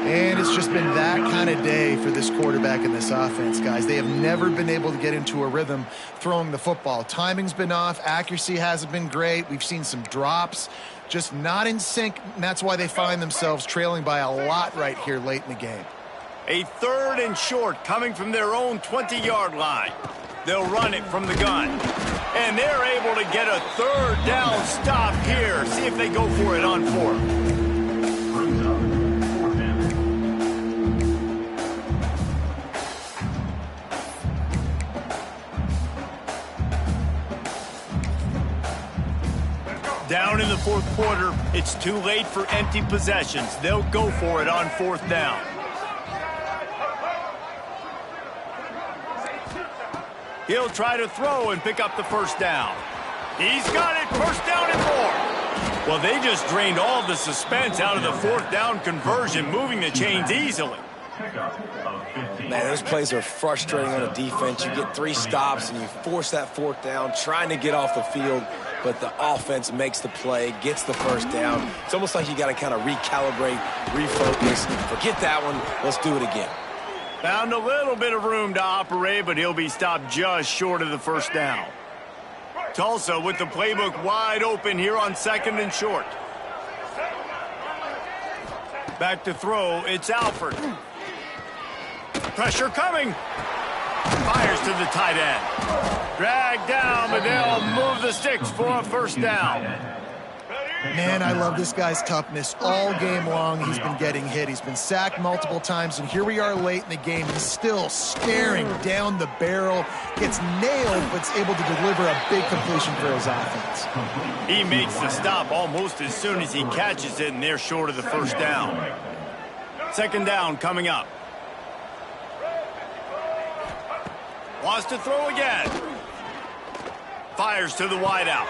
And it's just been that kind of day for this quarterback and this offense, guys. They have never been able to get into a rhythm throwing the football. Timing's been off. Accuracy hasn't been great. We've seen some drops. Just not in sync, and that's why they find themselves trailing by a lot right here late in the game. A 3rd and short coming from their own 20-yard line. They'll run it from the gun. And they're able to get a 3rd down stop here. See if they go for it on 4th. Down in the 4th quarter, it's too late for empty possessions. They'll go for it on 4th down. He'll try to throw and pick up the 1st down. He's got it, 1st down and 4. Well, they just drained all of the suspense out of the fourth down conversion, moving the chains easily. Man, those plays are frustrating on a defense. You get 3 stops and you force that fourth down, trying to get off the field, but the offense makes the play, gets the first down. It's almost like you got to kind of recalibrate, refocus. Forget that one. Let's do it again. Found a little bit of room to operate, but he'll be stopped just short of the first down. Tulsa with the playbook wide open here on 2nd and short. Back to throw, it's Alford. Pressure coming. Fires to the tight end. Dragged down, but they'll move the sticks for a first down. Man, I love this guy's toughness. All game long, he's been getting hit. He's been sacked multiple times, and here we are late in the game. He's still staring down the barrel. Gets nailed, but is able to deliver a big completion for his offense. He makes the stop almost as soon as he catches it, and they're short of the first down. 2nd down coming up. Wants to throw again. Fires to the wideout.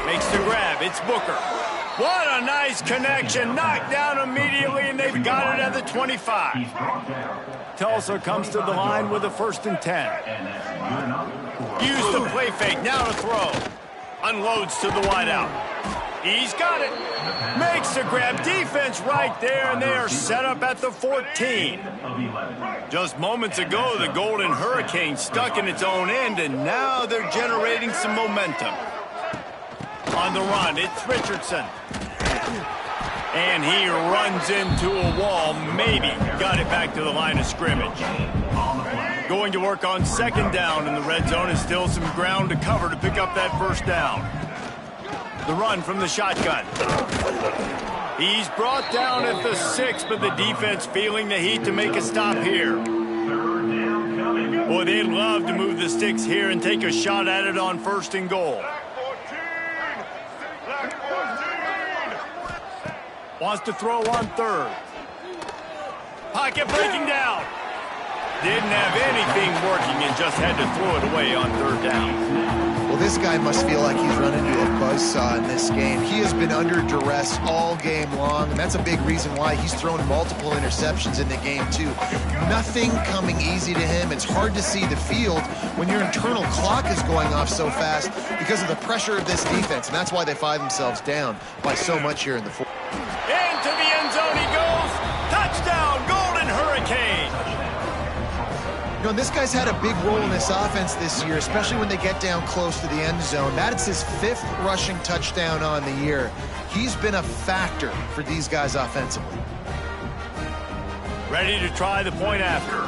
Makes the grab. It's Booker. What a nice connection. Knocked down immediately, and they've got it at the 25. Tulsa comes to the line with a 1st and 10. Use the play fake. Now to throw. Unloads to the wideout. He's got it. Makes the grab. Defense right there, and they are set up at the 14. Just moments ago, the Golden Hurricane stuck in its own end, and now they're generating some momentum. On the run, it's Richardson. And he runs into a wall. Maybe got it back to the line of scrimmage. Going to work on 2nd down in the red zone, is still some ground to cover to pick up that first down. The run from the shotgun. He's brought down at the 6, but the defense feeling the heat to make a stop here. Boy, they'd love to move the sticks here and take a shot at it on 1st and goal. Wants to throw on 3rd. Pocket breaking down. Didn't have anything working and just had to throw it away on 3rd down. Well, this guy must feel like he's run into a buzzsaw in this game. He has been under duress all game long, and that's a big reason why he's thrown multiple interceptions in the game, too. Nothing coming easy to him. It's hard to see the field when your internal clock is going off so fast because of the pressure of this defense, and that's why they find themselves down by so much here in the fourth. Into the end zone he goes. Touchdown, Golden Hurricane. You know, this guy's had a big role in this offense this year, especially when they get down close to the end zone. That's his 5th rushing touchdown on the year. He's been a factor for these guys offensively. Ready to try the point after.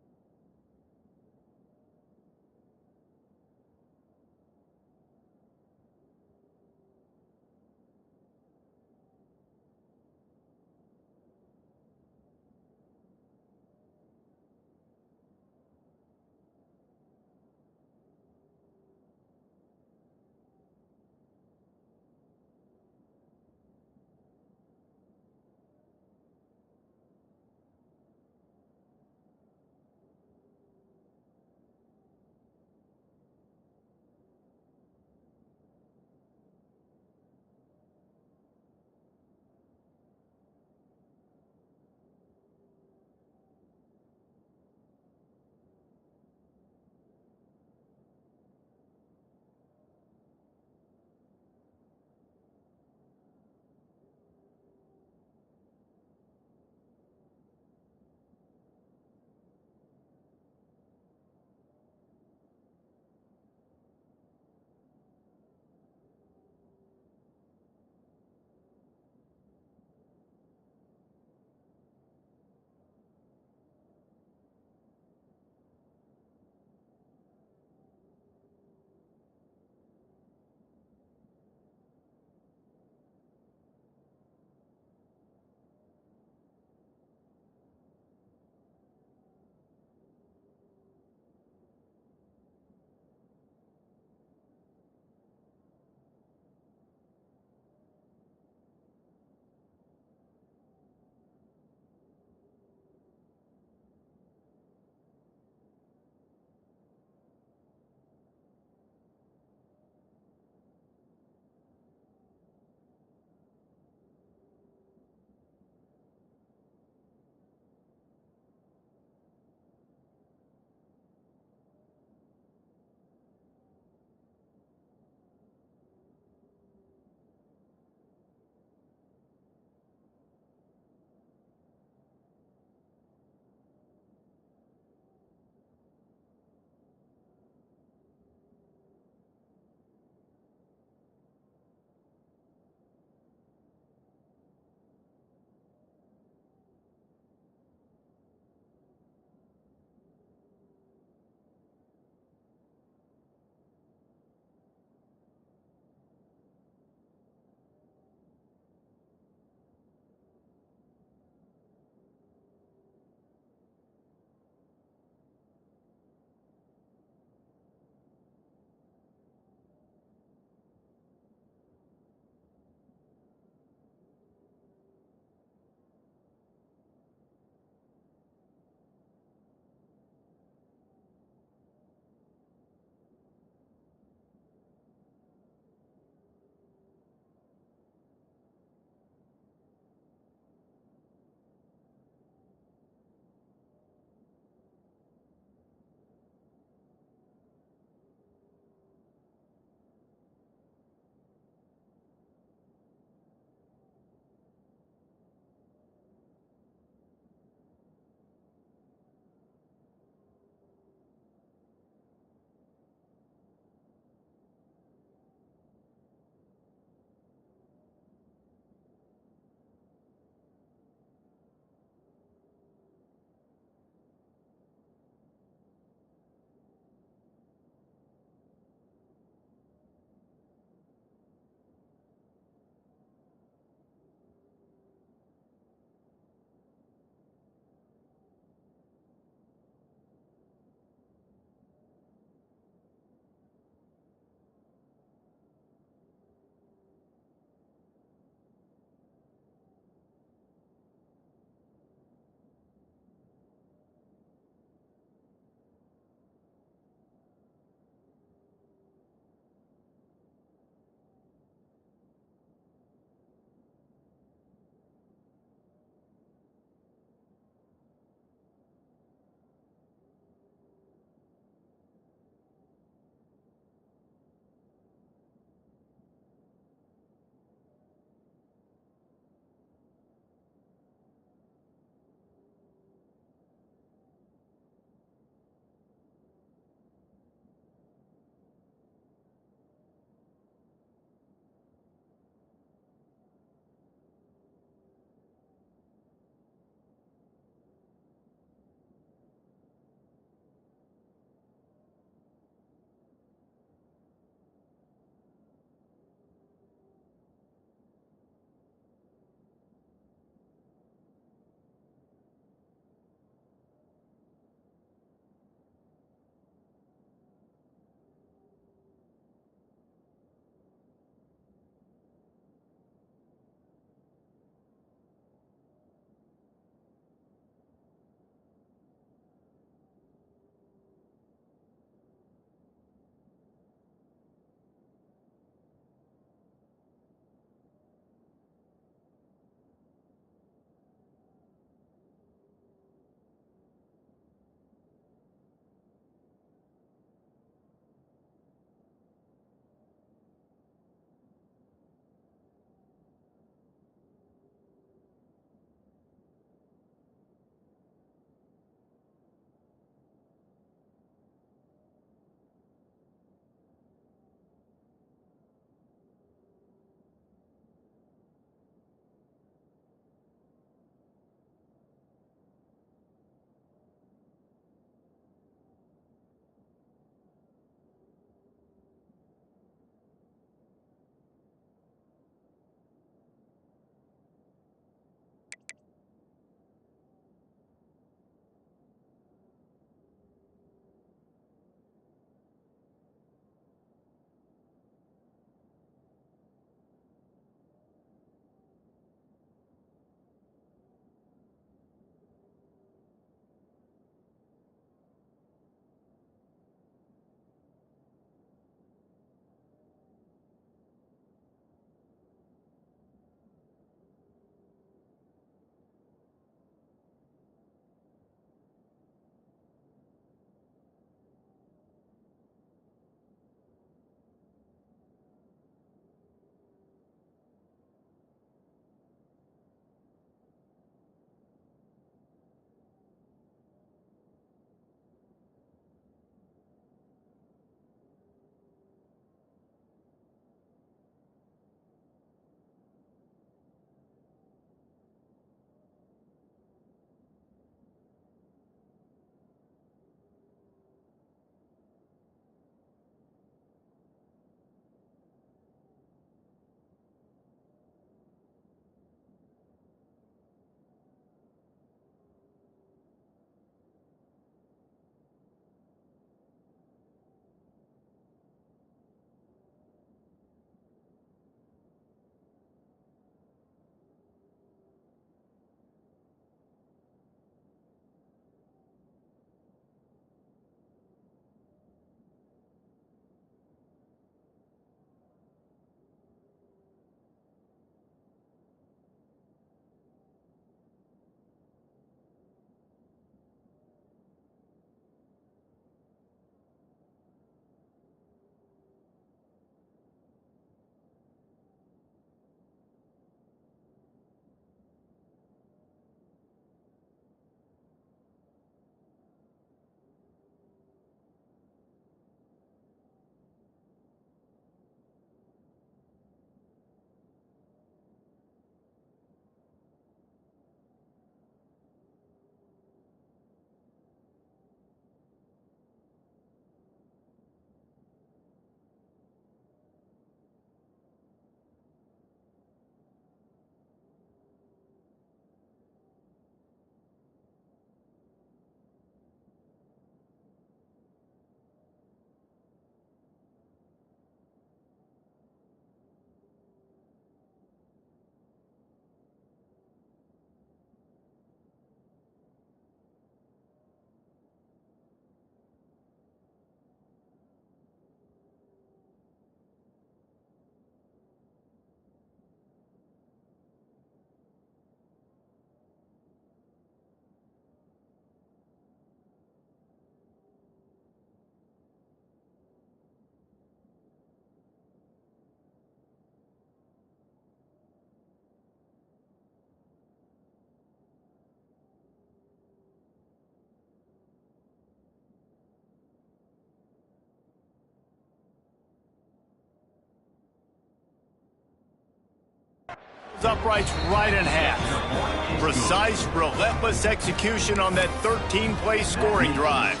uprights right in half. Precise, relentless execution on that 13-play scoring drive.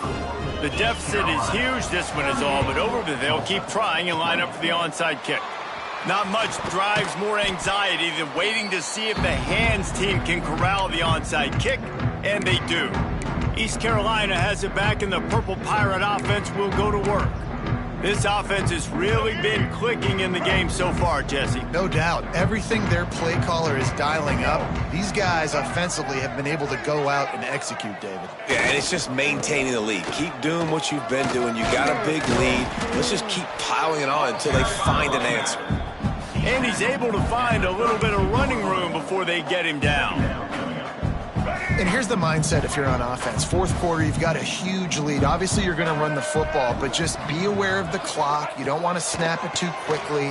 The deficit is huge, this one is all but over, but they'll keep trying and line up for the onside kick. Not much drives more anxiety than waiting to see if the hands team can corral the onside kick, and they do. East Carolina has it back, and the Purple Pirate offense will go to work. This offense has really been clicking in the game so far, Jesse. No doubt. Everything their play caller is dialing up, these guys offensively have been able to go out and execute, David. Yeah, and it's just maintaining the lead. Keep doing what you've been doing. You got a big lead. Let's just keep piling it on until they find an answer. And he's able to find a little bit of running room before they get him down. And here's the mindset if you're on offense. Fourth quarter, you've got a huge lead. Obviously, you're going to run the football, but just be aware of the clock. You don't want to snap it too quickly.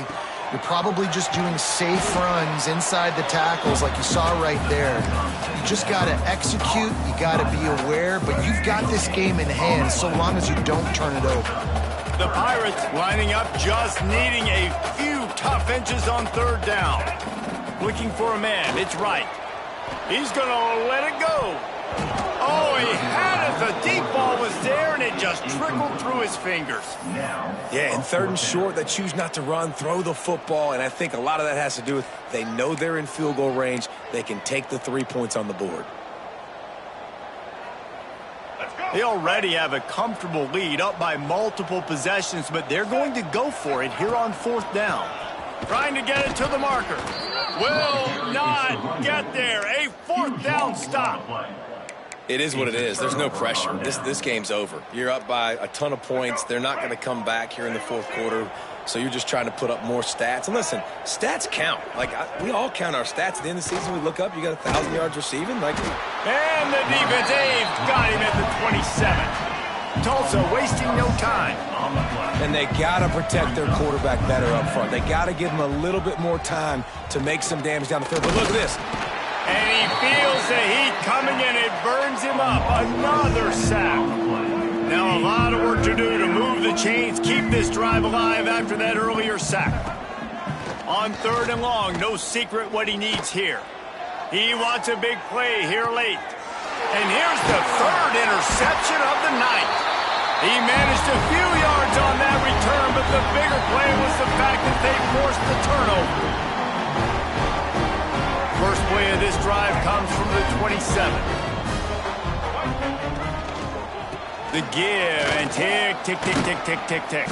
You're probably just doing safe runs inside the tackles like you saw right there. You just got to execute. You got to be aware, but you've got this game in hand so long as you don't turn it over. The Pirates lining up, just needing a few tough inches on third down. Looking for a man. It's right. He's going to let it go. Oh, he had it. The deep ball was there, and it just trickled through his fingers. Yeah, and third and short, they choose not to run, throw the football, and I think a lot of that has to do with they know they're in field goal range. They can take the 3 points on the board. They already have a comfortable lead, up by multiple possessions, but they're going to go for it here on fourth down. Trying to get it to the marker. Will not get there. A fourth down stop. It is what it is. There's no pressure. This game's over. You're up by a ton of points. They're not going to come back here in the fourth quarter, so you're just trying to put up more stats. And listen, stats count. We all count our stats. At the end of the season, we look up, you got 1,000 yards receiving. And the defense got him at the 27. Tulsa wasting no time. And they got to protect their quarterback better up front. They got to give him a little bit more time to make some damage down the field. But look at this. And he feels the heat coming in. It burns him up. Another sack. Now a lot of work to do to move the chains, keep this drive alive after that earlier sack. On third and long, no secret what he needs here. He wants a big play here late. And here's the third interception of the night. He managed a few yards on that return, but the bigger play was the fact that they forced the turnover. First play of this drive comes from the 27. The give and tick, tick, tick, tick, tick, tick, tick.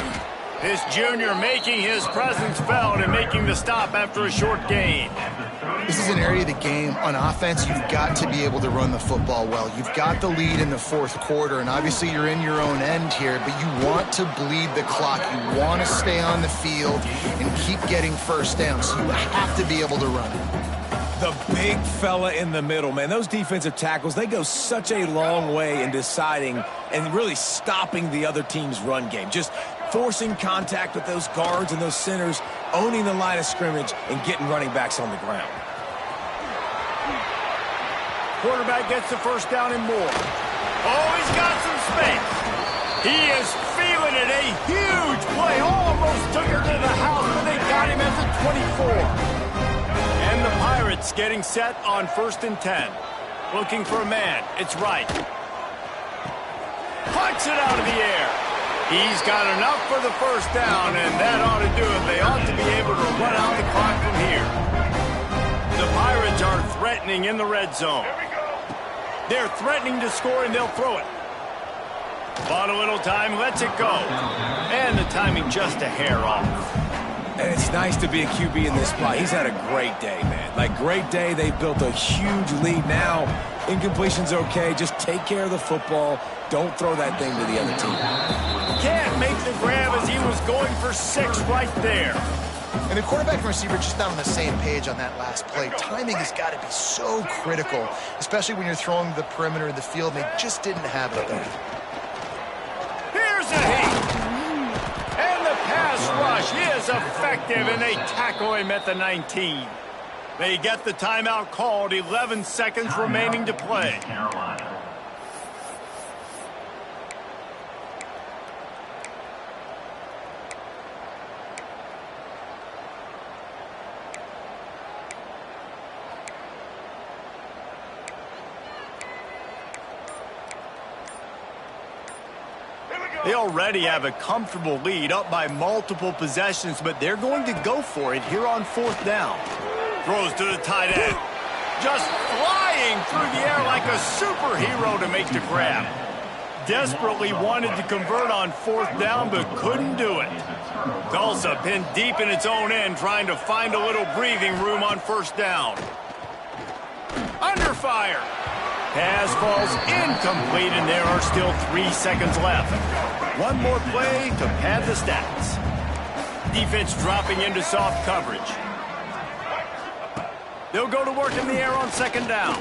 This junior making his presence felt and making the stop after a short gain. This is an area of the game on offense you've got to be able to run the football well. You've got the lead in the fourth quarter, and obviously you're in your own end here, but you want to bleed the clock. You want to stay on the field and keep getting first down, so you have to be able to run it. The big fella in the middle, man. Those defensive tackles, they go such a long way in deciding and really stopping the other team's run game. Just forcing contact with those guards and those centers, owning the line of scrimmage, and getting running backs on the ground. Quarterback gets the first down and more. Oh, he's got some space. He is feeling it. A huge play. Almost took it to the house, but they got him at the 24. And the Pirates getting set on 1st and 10. Looking for a man. It's right. Punts it out of the air. He's got enough for the first down, and that ought to do it. They ought to be able to run out the clock from here. The Pirates are threatening in the red zone. They're threatening to score, and they'll throw it. Bought a little time, lets it go. And the timing just a hair off. And it's nice to be a QB in this spot. He's had a great day, man. Great day. They've built a huge lead now. Incompletion's okay. Just take care of the football. Don't throw that thing to the other team. Can't make the grab as he was going for 6 right there. And the quarterback and receiver just not on the same page on that last play. Timing has got to be so critical, especially when you're throwing the perimeter of the field. They just didn't have it there. Here's a hit. And the pass rush is effective, and they tackle him at the 19. They get the timeout called. 11 seconds remaining to play. They already have a comfortable lead, up by multiple possessions, but they're going to go for it here on 4th down. Throws to the tight end. Just flying through the air like a superhero to make the grab. Desperately wanted to convert on 4th down, but couldn't do it. Tulsa pinned deep in its own end, trying to find a little breathing room on 1st down. Under fire. Pass falls incomplete, and there are still 3 seconds left. One more play to pad the stats. Defense dropping into soft coverage. They'll go to work in the air on 2nd down.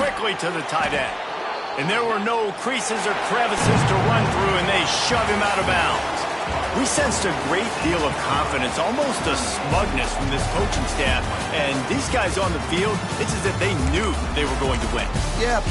Quickly to the tight end. And there were no creases or crevices to run through, and they shove him out of bounds. We sensed a great deal of confidence, almost a smugness from this coaching staff. And these guys on the field, it's as if they knew they were going to win. Yeah,